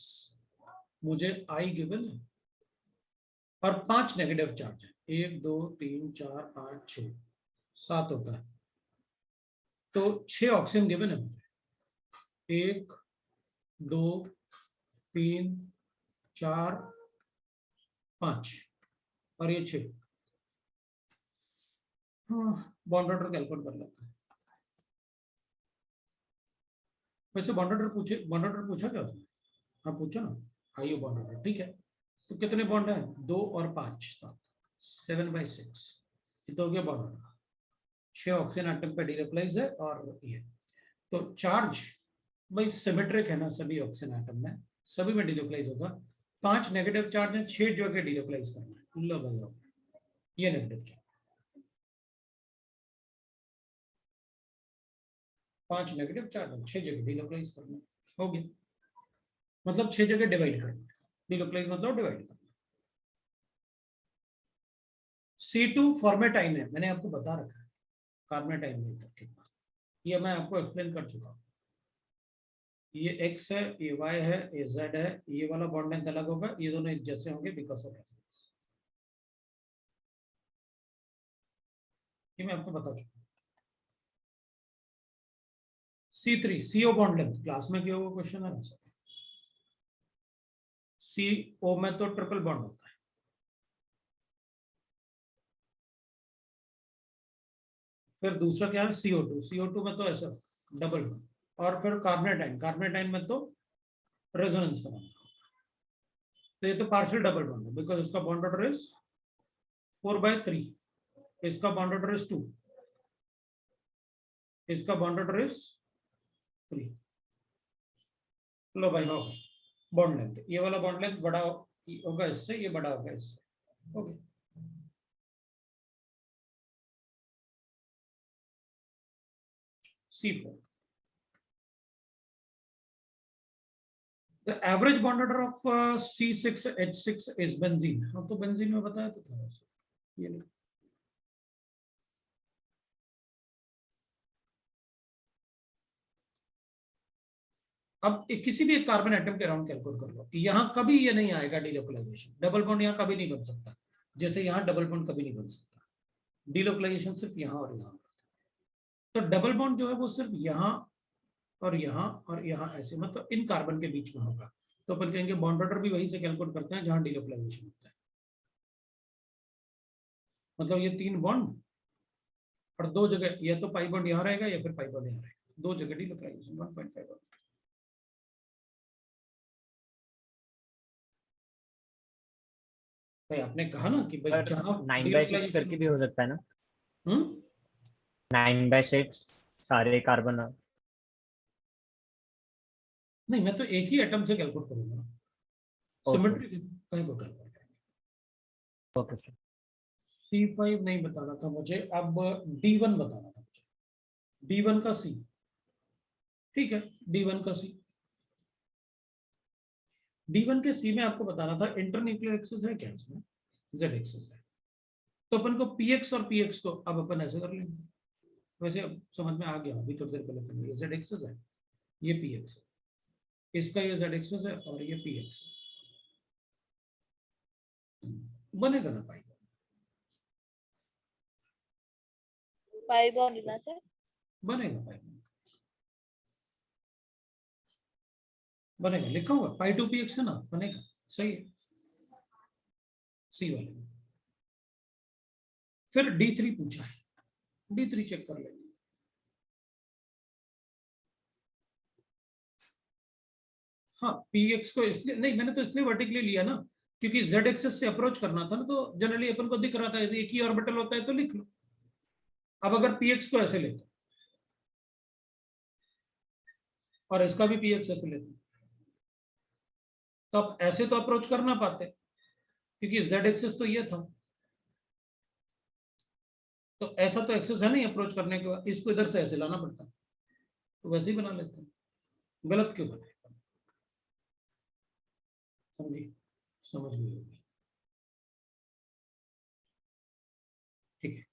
मुझे I गिवन है और 5 नेगेटिव चार्ज है, 1 2 3 4 5 6 7 होता है। तो 6 ऑक्सीजन गिवन है मुझे, 1 2 3 4 5 और ये 6। बॉन्ड ऑर्डर कैलकुलेट कर लेते हैं। वैसे बॉन्ड ऑर्डर पूछा क्या उसने? हाँ पूछा ना, हाई बॉन्ड ऑर्डर। ठीक है, तो कितने बॉन्ड है? 2 और 5 7/6। ये तो हो गया बॉन्ड ऑर्डर। 6 ऑक्सीजन एटम पे डिरिप्लाइज है और ये तो चार्ज भाई सिमेट्रिक है ना, सभी ऑक्सीजन एटम में सभी में डिरिप्लाइज होगा। 5 नेगेटिव चार्ज है, 6 जो है डिरिप्लाइज करना है। लो भाई ये नेगेटिव चार्ज 5 नेगेटिव चार्ज है, 6 जगह डिलोकलाइज करना हो गया। मतलब 6 जगह डिवाइड करना, डिलोकलाइज मतलब डिवाइड करना। C2 फॉर्मेटाइन है, मैंने आपको बता रखा है कार्बोनेटाइन में, ये मैं आपको एक्सप्लेन कर चुका हूँ। ये X है, ये Y है, ये Z है। ये वाला बॉन्ड लेंथ अलग होगा, ये दोनों एक जैसे होंगे बिकॉज ऑफ रेजोनेंस। ये मैं आपको बता चुका हूँ। C3 CO bond length class में किया हुआ क्वेश्चन है ना। CO में तो ट्रिपल बॉन्ड होता है। फिर दूसरा क्या है CO2 में तो ऐसा डबल बॉन्ड। और फिर कार्बोनेटाइन में तो रेजोनेंस बनाना। तो ये तो पार्शियल डबल बॉन्ड है बिकॉज इसका बॉन्ड ऑर्डर इज 4/3, इसका बॉन्ड ऑर्डर इज 2, इसका बॉन्ड ऑर्डर इज 3। लो भाई हो गया बॉन्ड लेंथ। ये वाला बॉन्ड लेंथ बड़ा होगा इससे, ये बड़ा होगा इससे। Okay C4 the average bond order of C6H6 is benzene। हम तो बेंजीन में बताया तो था ये नहीं। अब किसी भी एक कार्बन एटम के अराउंड कैलकुलेट कर लो, यहाँ कभी ये नहीं आएगा डिलोकलाइजेशन। डबल बॉन्ड यहाँ कभी नहीं बन सकता, जैसे यहाँ डबल बॉन्ड कभी नहीं बन सकता। डिलोकलाइजेशन सिर्फ यहाँ और यहाँ। तो डबल बॉन्ड जो है वो सिर्फ यहाँ और यहाँ और यहाँ ऐसे, मतलब इन कार्बन के बीच में होगा। तो अपन कहेंगे बॉन्ड ऑर्डर भी वहीं से कैलकुलेट करते हैं जहां डिलोकलाइजेशन होता है। मतलब ये 3 बॉन्ड और 2 जगह, या तो पाई बॉन्ड यहाँ रहेगा या फिर पाई बॉन्ड यहाँ रहेगा, 2 जगह डिलोकलाइजेशन 1.5। भाई आपने कहा ना कि भाई जहां 9/6 करके भी हो सकता है ना? हम्म 9/6 सारे कार्बन। नहीं, मैं तो एक ही एटम से कैलकुलेट करूंगा, सिमेट्री कहीं को कैलकुलेट करेंगे। Okay sir. C5 नहीं बताना था मुझे, अब D1 बताना था मुझे। D1 का C, ठीक है, D1 का C। D1 के C में आपको बताना था इंटरन्यूक्लियर एक्सिस है क्या इसमें, Z एक्सिस है, तो अपन को PX और PX को अब अपन ऐसे कर लेंगे। वैसे अब समझ में आ गया, अभी थोड़ी देर पहले ये Z एक्सिस है, ये PX है, इसका ये Z एक्सिस है और ये PX है। बनेगा ना पाई, पाई बॉन्ड ना सर? बनेगा पाई, बनेगा, लिखा हुआ पाई 2PX है ना, बनेगा, सही है। C वाले में फिर D3 पूछा है, D3 चेक कर लेंगे। हाँ, PX को इसलिए नहीं, मैंने तो इसलिए वर्टिकली लिया ना क्योंकि Z एक्सिस से अप्रोच करना था ना, तो जनरली अपन को दिख रहा था यदि एक ही ऑर्बिटल होता है तो लिख लो। अब अगर PX को ऐसे लेते और इसका भी PX ऐसे लेते तो अब ऐसे तो अप्रोच कर ना पाते क्योंकि Z एक्सिस तो ये था, तो ऐसा तो एक्सेस है नहीं अप्रोच करने के बाद, इसको इधर से ऐसे लाना पड़ता, तो वैसे ही बना लेते हैं। गलत क्यों बनाए, समझी, समझ गई होगी, ठीक है।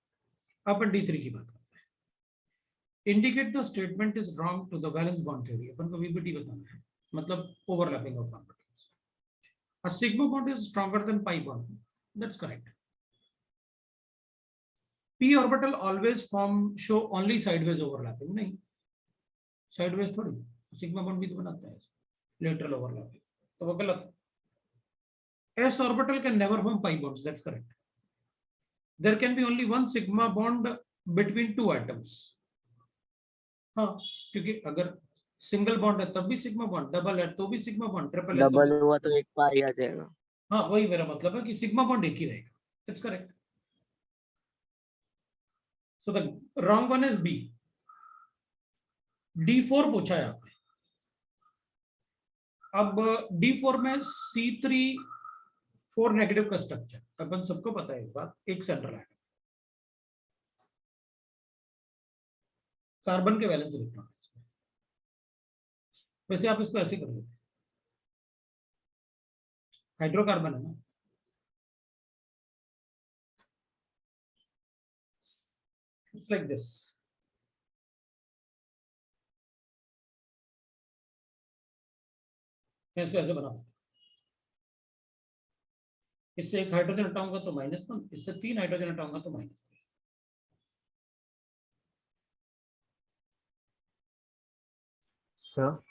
अपन D3 की बात करते हैं। Indicate the statement is wrong to the valence bond theory, अपन को VBT बताना है, मतलब overlapping of orbitals. A sigma bond is stronger than pi bond, that's correct. P orbital always show only sideways overlapping, नहीं sideways थोड़ी, सिग्मा बॉन्ड भी तो बनाता है lateral overlapping, तो वो गलत। S orbital can never form pi bonds, that's correct. There can be only one sigma bond between two atoms. हाँ, क्योंकि अगर सिंगल बॉन्ड है तब भी सिग्मा बॉन्ड, डबल है तो भी सिग्मा बॉन्ड, ट्रिपल है तो डबल हुआ तो एक पाई आ जाएगा। हाँ वही मेरा मतलब है कि सिग्मा बॉन्ड एक ही रहेगा, that's correct. So the wrong one is B. D4 पूछा है आपने, अब D4 में C3 4 नेगेटिव का स्ट्रक्चर, अपन सबको पता है एक बात, एक सेंट्रल एटम, कार्बन के वैलेंस इलेक्ट्रॉन, वैसे आप इसको ऐसे कर लेते, हाइड्रोकार्बन है ना, इट्स लाइक दिस, मैं इसको ऐसे बना, इससे एक हाइड्रोजन हटाऊंगा तो -1, इससे 3 हाइड्रोजन हटाऊंगा तो -3। सर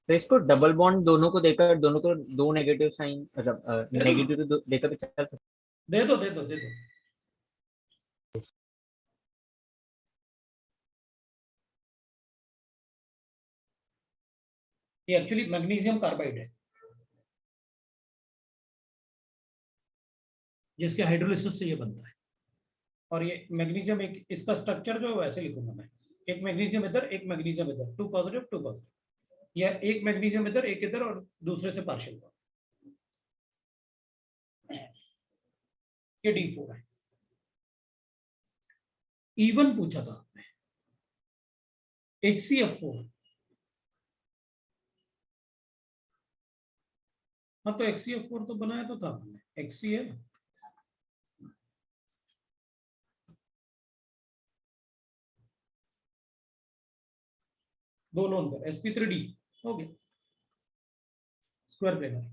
तो इसको डबल बॉन्ड दोनों को देकर, दोनों को 2 नेगेटिव साइन, मतलब नेगेटिव तो देकर भी चल सकता है। दे दो दे दो दे दो, ये एक्चुअली मैग्नीशियम कार्बाइड है जिसके हाइड्रोलिसिस से ये बनता है, और ये मैग्नीशियम, एक इसका स्ट्रक्चर जो है वैसे लिखूंगा मैं, एक मैग्नीशियम इधर एक मैग्नीशियम इधर, 2 पॉजिटिव 2 पॉजिटिव, या एक मैग्नीशियम इधर एक इधर और दूसरे से पार्शियल, ये D4 है। E1 पूछा था आपने, HCF4, हाँ तो HCF4 तो बनाया तो था हमने, HCl, दो लोन पर sp3d हो गया, स्क्वायर प्लेनर।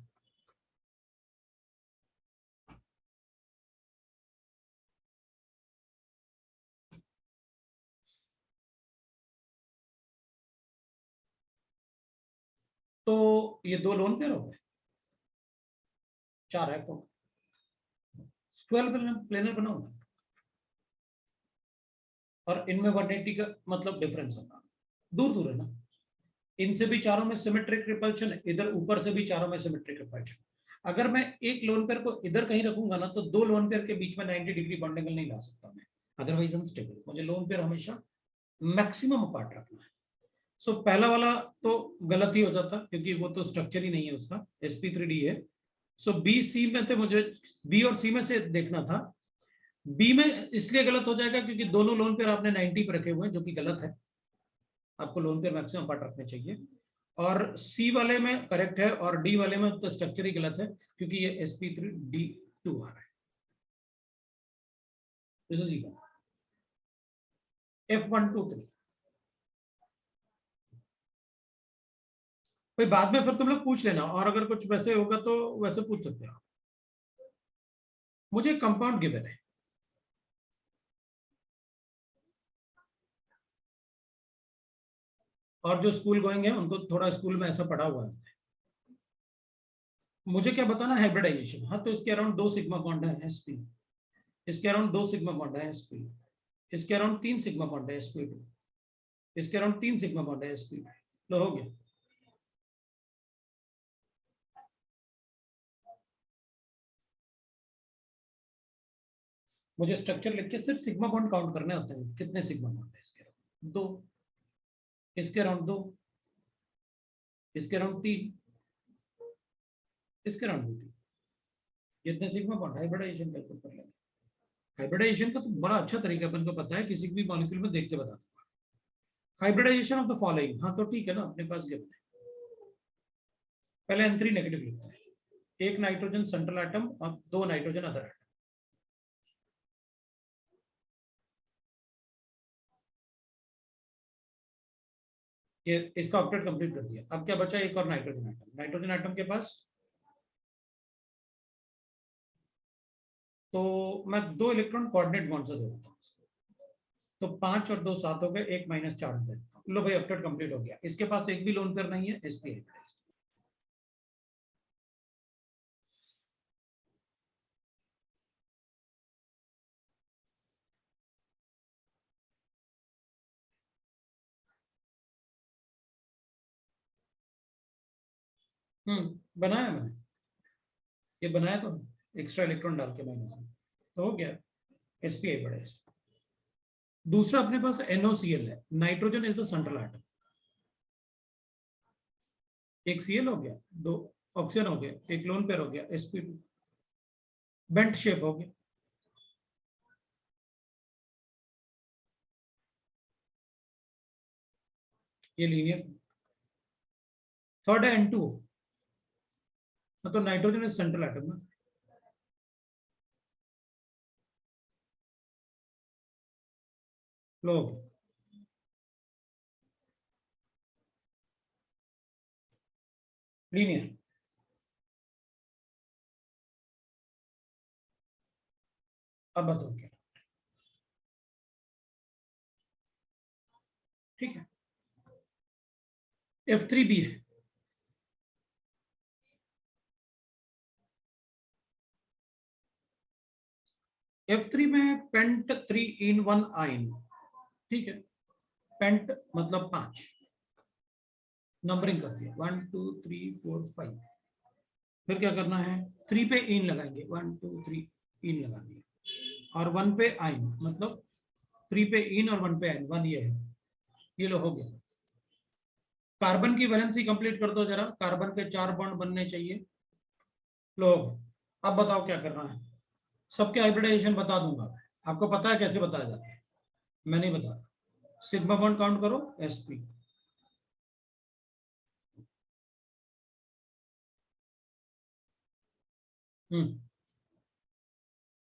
तो ये 2 लोन पेयर हो गए, 4 है 12 प्लेनर बनाऊंगा और इनमें 180 का मतलब डिफरेंस होगा, दूर दूर है ना, इनसे भी चारों में सिमेट्रिक रिपल्शन है, इधर ऊपर से भी चारों में सिमेट्रिक रिपल्शन। अगर मैं एक लोन पेयर को इधर कहीं रखूंगा ना तो 2 लोन पेयर के बीच में 90 डिग्री बॉन्ड एंगल नहीं ला सकता मैं, अदरवाइज अनस्टेबल। मुझे लोन पेयर हमेशा मैक्सिमम अपार्ट रखना है। सो पहला वाला तो गलत ही हो जाता क्योंकि वो तो स्ट्रक्चर ही नहीं है उसका, sp3d है। सो बी सी में तो मुझे बी और सी में से देखना था, बी में इसलिए गलत हो जाएगा क्योंकि दोनों लोन पेयर आपने 90 पे रखे हुए हैं, जो कि गलत है, आपको लोन पेयर मैक्सिमम अपार्ट रखने चाहिए। और सी वाले में करेक्ट है और डी वाले में तो स्ट्रक्चर ही गलत है क्योंकि ये sp3d2 आ रहा है। This is equal F1 2 3। भाई बाद में फिर तुम लोग पूछ लेना, और अगर कुछ वैसे होगा तो वैसे पूछ सकते हो। मुझे कंपाउंड गिवन है, और जो स्कूल गोइंग है उनको थोड़ा स्कूल में ऐसा पढ़ा हुआ है। मुझे क्या बताना, हाइब्रिडाइजेशन। हाँ, तो इसके अराउंड 2 सिग्मा बॉन्ड है sp, इसके अराउंड 2 सिग्मा बॉन्ड है sp, इसके अराउंड 3 सिग्मा बॉन्ड है sp2, इसके अराउंड 3 सिग्मा बॉन्ड है sp। लो हो गया। मुझे स्ट्रक्चर लिख के सिर्फ सिग्मा बॉन्ड काउंट करने होते हैं, कितने सिग्मा बॉन्ड है इसके अराउंड 2, इसके अराउंड 2, इसके अराउंड 3, इसके अराउंड 3, जितने सिग्मा बॉन्ड। हाइब्रिडाइजेशन कैलकुलेट कर लेंगे। हाइब्रिडाइजेशन का तो बड़ा अच्छा तरीका अपन को पता है, किसी भी मॉलिक्यूल में देख के बता दूंगा। हाइब्रिडाइजेशन ऑफ द फॉलोइंग, हाँ तो ठीक है ना, अपने पास गिवन है। पहले N3 नेगेटिव लिखते हैं, 1 नाइट्रोजन सेंट्रल एटम और 2 नाइट्रोजन अदर एटम। ये इसका ऑक्टेट कंप्लीट कर दिया। अब क्या बचा, एक और नाइट्रोजन एटम। नाइट्रोजन एटम के पास तो मैं 2 इलेक्ट्रॉन कोऑर्डिनेट बॉन्ड से दे देता हूँ, तो 5 और 2 7 हो गए, 1 माइनस चार्ज दे देता हूँ। लो भाई, ऑक्टेट कंप्लीट हो गया। इसके पास एक भी लोन पेयर नहीं है, sp हाइब्रिडाइज्ड। बनाया मैंने, ये बनाया तो एक्स्ट्रा इलेक्ट्रॉन डाल के माइनस में, तो हो गया sp हाइब्रिडाइज्ड। दूसरा अपने पास NOCl है, nitrogen is the central atom. एक Cl हो गया, 2 ऑक्सीजन हो गया, एक लोन पेयर हो गया sp2, बेंट शेप हो गया। ये लीनियर। थर्ड है N2, तो नाइट्रोजन इज सेंट्रल एटम ना, लो लीनियर। अब बताओ क्या, ठीक है। F3b है, F3 में पेंट 3 in 1 आयन, ठीक है। पेंट मतलब 5, नंबरिंग कर दिया 1 2 3 4 5। फिर क्या करना है, 3 पे इन लगाएंगे, 1 2 3 इन लगा दिया, और 1 पे आइन, मतलब 3 पे इन और 1 पे आइन, 1 ये है, ये लो हो गया। कार्बन की वैलेंसी कंप्लीट कर दो जरा, कार्बन के 4 बॉन्ड बनने चाहिए। लो अब बताओ क्या करना है। सबके हाइब्रिडाइजेशन बता दूंगा, आपको पता है कैसे बताया जाता है, मैं नहीं बता रहा। सिग्मा बॉन्ड काउंट करो, sp।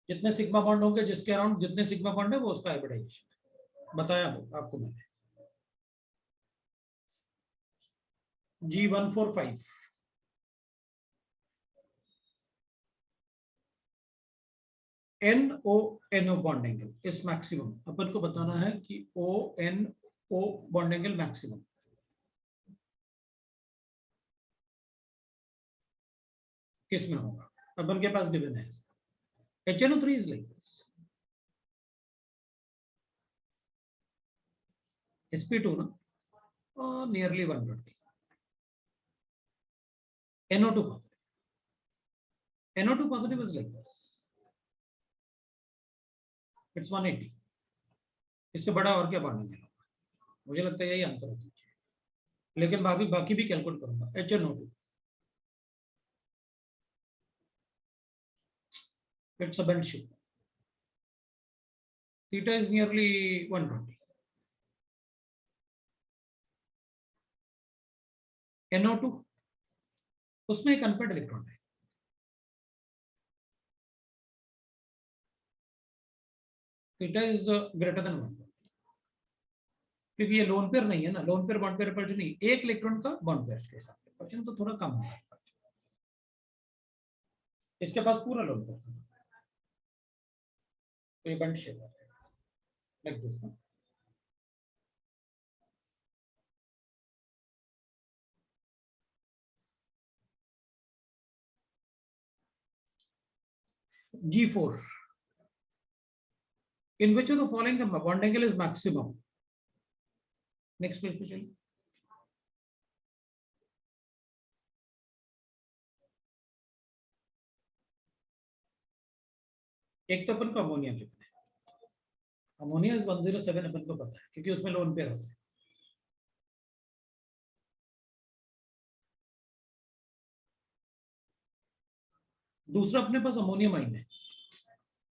जितने सिग्मा बॉन्ड होंगे जिसके अराउंड जितने सिग्मा बॉन्ड है वो उसका हाइब्रिडाइजेशन बताया आपको मैंने। G145 NO बॉन्ड एंगल इस मैक्सिमम, अपन को बताना है कि ONO बॉन्ड एंगल मैक्सिमम। किस में होगा? अपन के पास गिवन है HNO3 is like this, sp2 ना nearly 120, NO2 positive, NO2 positive is like this, it's 180. इससे बड़ा और क्या बॉन्डिंग है? मुझे लगता है यही आंसर होना चाहिए, लेकिन बाकी भी कैलकुलेट करूंगा. HNO2 it's a bent shape, theta is nearly 120, NO2 उसमें एक अनपेड इलेक्ट्रॉन है, थीटा इज ग्रेटर देन 1, क्योंकि ये लोन पेयर नहीं है ना, लोन पेयर बॉन्ड पेयर पर नहीं, एक इलेक्ट्रॉन का बॉन्ड पेयर के साथ क्वेश्चन तो थोड़ा कम है. इसके पास पूरा लोन पेयर था, तो ये बंट शेप है लाइक दिस ना. G4, in which of the following the bond angle is maximum? Next page पे चलिए. एक तो अपन को अमोनिया लिखना है, अमोनिया इज 107 अपन को पता है क्योंकि उसमें लोन पेयर होता है. दूसरा अपने पास अमोनियम आइन है,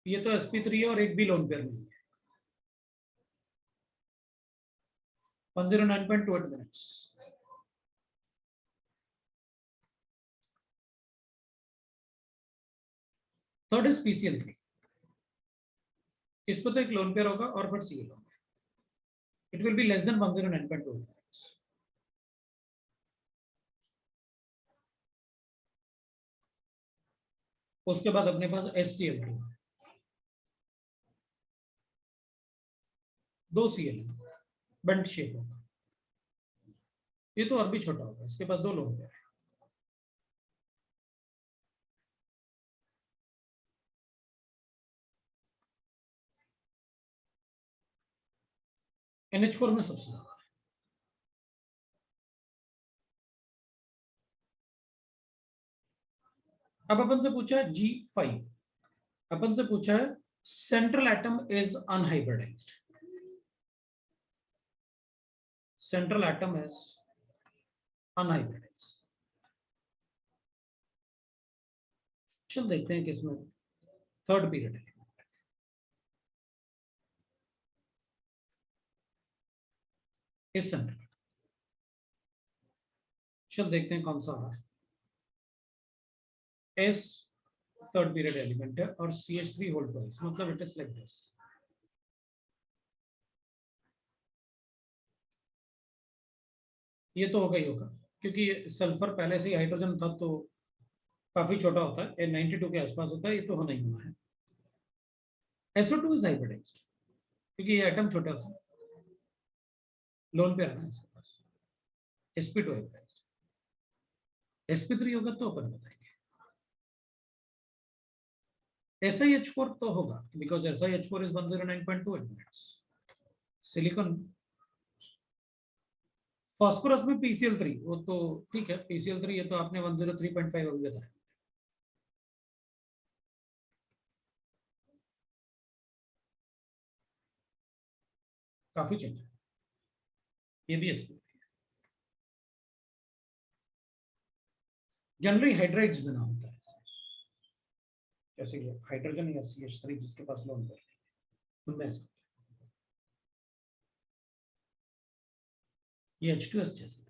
ये तो sp3 है और एक भी लोन पेयर नहीं है. 109.28 मिनट्स. थर्ड इज PCl3, इस पर तो एक लोन पेयर होगा और फिर Cl होगा. It will be less than 109.28 minutes. उसके बाद अपने पास SCl2, 2 Cl बेंट शेप होगा, ये तो और भी छोटा होगा, इसके पास 2 लोन पेयर है. NH4 में सबसे ज्यादा है. अब अपन से पूछा है G5, अपन से पूछा है central atom is unhybridised, central atom is unhybridised. चल देखते हैं किसमें थर्ड पीरियड है. इस सेंटर चल देखते हैं कौन सा आ रहा है. S थर्ड पीरियड एलिमेंट है और CH3 होल ट्वाइस, मतलब इट इज लाइक दिस. ये तो होगा ही होगा क्योंकि सल्फर पहले से ही हाइड्रोजन था तो काफी छोटा होता है, 92 के आसपास होता है, ये तो होना ही होना है. SO2 इज हाइब्रिडाइज्ड क्योंकि ये एटम छोटा था, लोन पे रहना है इसके पास. sp2 हाइब्रिडाइज्ड, sp3 होगा तो अपन बताएंगे. SiH4 तो होगा because SiH4 is 109.28 minutes. Silicon, phosphorus में PCl3, वो तो ठीक है, PCl3 ये तो आपने 103.5 अभी बताया. काफी चेंज है, ये भी sp3 है. जनरली हाइड्राइड्स बना होता है, जैसे ये हाइड्रोजन या CH3 जिसके पास लोन पेयर है उनमें ऐसा. ये H2S जैसे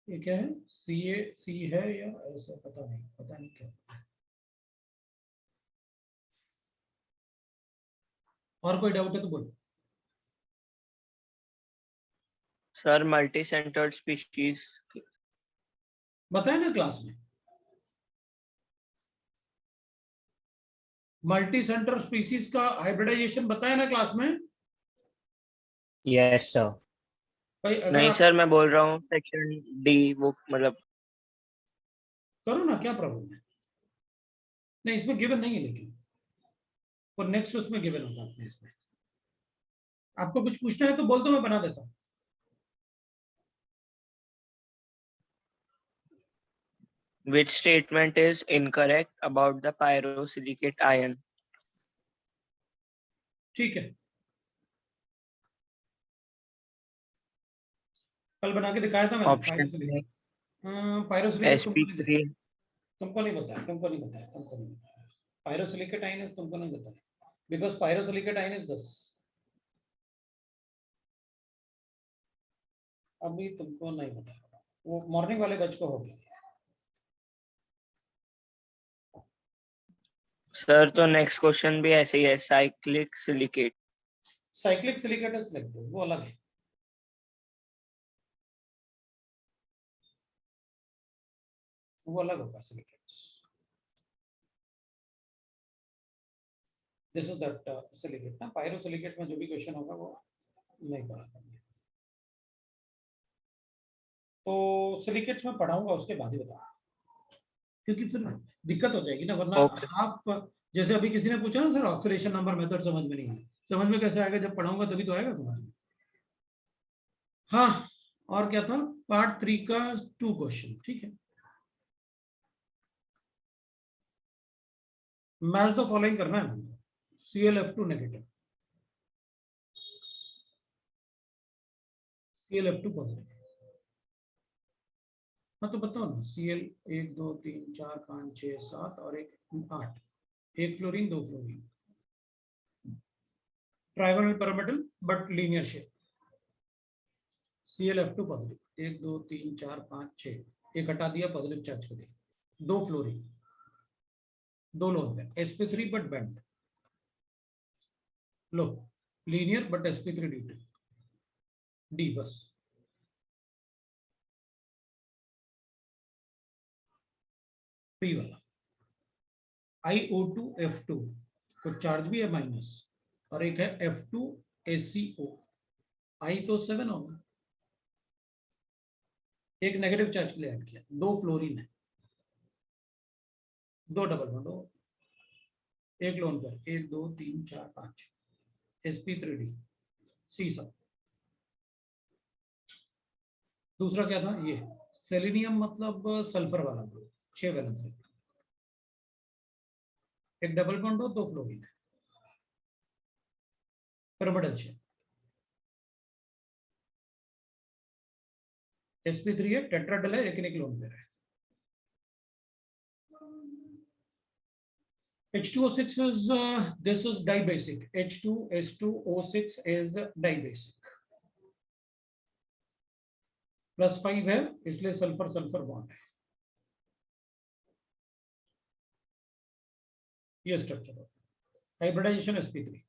ये क्या है, CaC है या ऐसा पता नहीं क्या. और कोई डाउट है तो बोलो. सर मल्टी सेंटर्ड स्पीशीज बताया ना क्लास में. मल्टी सेंटर स्पीसीज का हाइब्रिडाइजेशन बताया ना क्लास में यस सर। भाई? अगर नहीं आप सर, मैं बोल रहा हूँ सेक्शन डी वो मतलब करो ना, क्या प्रॉब्लम है? नहीं, इसमें गिवन नहीं है, लेकिन और नेक्स्ट उसमें गिवन होगा अपने इसमें। आपको कुछ पूछना है तो बोल दो, मैं बना देता हूँ। which statement is incorrect about the pyrosilicate ion? ठीक है, कल बना के दिखाया था मैंने। ऑप्शन पायरोसिलिकेट sp3 तुमको नहीं बताया, पायरोसिलिकेट आयन तुमको नहीं बताया, because pyrosilicate ion is this. अभी तुमको नहीं बताया, वो मॉर्निंग वाले बैच को हो गया। सर तो नेक्स्ट क्वेश्चन भी ऐसे ही है, cyclic silicate. Cyclic silicate is like this, वो अलग है। वो अलग होगा silicates. This is that silicate ना। पायरोसिलिकेट में जो भी क्वेश्चन होगा वो नहीं पढ़ा पाएंगे, तो सिलिकेट्स में पढ़ाऊंगा उसके बाद ही बताऊंगा, क्योंकि फिर दिक्कत हो जाएगी ना, वरना Okay. हाफ जैसे अभी किसी ने पूछा ना सर ऑक्सीडेशन नंबर मेथड समझ में नहीं है, समझ में कैसे आएगा? जब पढ़ाऊंगा तभी तो आएगा समझ में। हाँ, और क्या था? पार्ट 3 का 2 क्वेश्चन, ठीक है। मैच द फॉलोइंग करना है, ClF2 नेगेटिव, ClF2 पॉजिटिव। हाँ तो बताओ ना, Cl 1 2 3 4 5 6 7 और 8, एक fluorine 2 fluorine, trigonal pyramidal but linear shape. ClF2 positive 1 2 3 4 5 6, एक हटा दिया, पॉजिटिव चार्ज कर दिया, 2 fluorine, 2 lone pair, sp3 but bent, लो linear but sp3 d two d बस। पी वाला IO2F2 तो चार्ज भी है माइनस, और एक है F2SCO, I तो 7 होगा, एक नेगेटिव चार्ज के लिए ऐड किया, 2 फ्लोरीन है, 2 डबल बॉन्ड हो, एक लोन पर 1 2 3 4 5, sp3d C7। दूसरा क्या था? ये सेलेनियम मतलब सल्फर वाला ग्रुप, 6 वैलेंस, एक डबल बॉन्ड हो, 2 फ्लोरीन है, पिरामिडल शेप, sp3 है, टेट्राडल है, लेकिन एक लोन पेयर है। H2O6 is this is dibasic, H2S2O6 is dibasic, +5 है, इसलिए सल्फर सल्फर बॉन्ड है। ये स्ट्रक्चर है, हाइब्रिडाइजेशन sp3।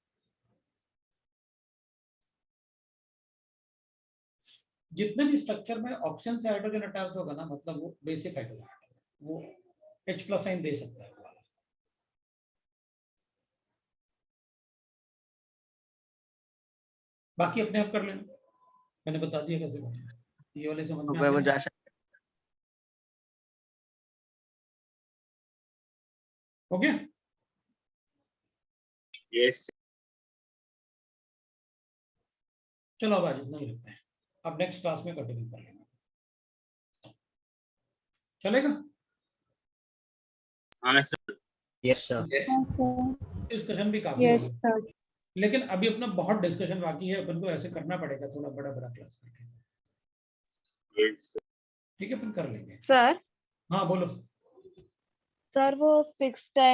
जितने भी स्ट्रक्चर में ऑक्सीजन से हाइड्रोजन अटैच्ड होगा ना, मतलब वो बेसिक हाइड्रोजन, वो H+ साइन दे सकता है। बाकी अपने आप कर लेना, मैंने बता दिया कैसे करना है, ये वाले समझ में आ वो गए? जा सकते हो गया? यस। चलो अब आज इतना ही रखते हैं, अब नेक्स्ट क्लास में कंटिन्यू कर लेंगे, चलेगा? हाँ सर। Yes sir. डिस्कशन भी काफी यस हो गया, सर। लेकिन अभी अपना बहुत डिस्कशन बाकी है, अपन को ऐसे करना पड़ेगा, थोड़ा बड़ा बड़ा क्लास करके। ठीक है, अपन कर लेंगे। सर हाँ बोलो। सर वो फिक्स टाइम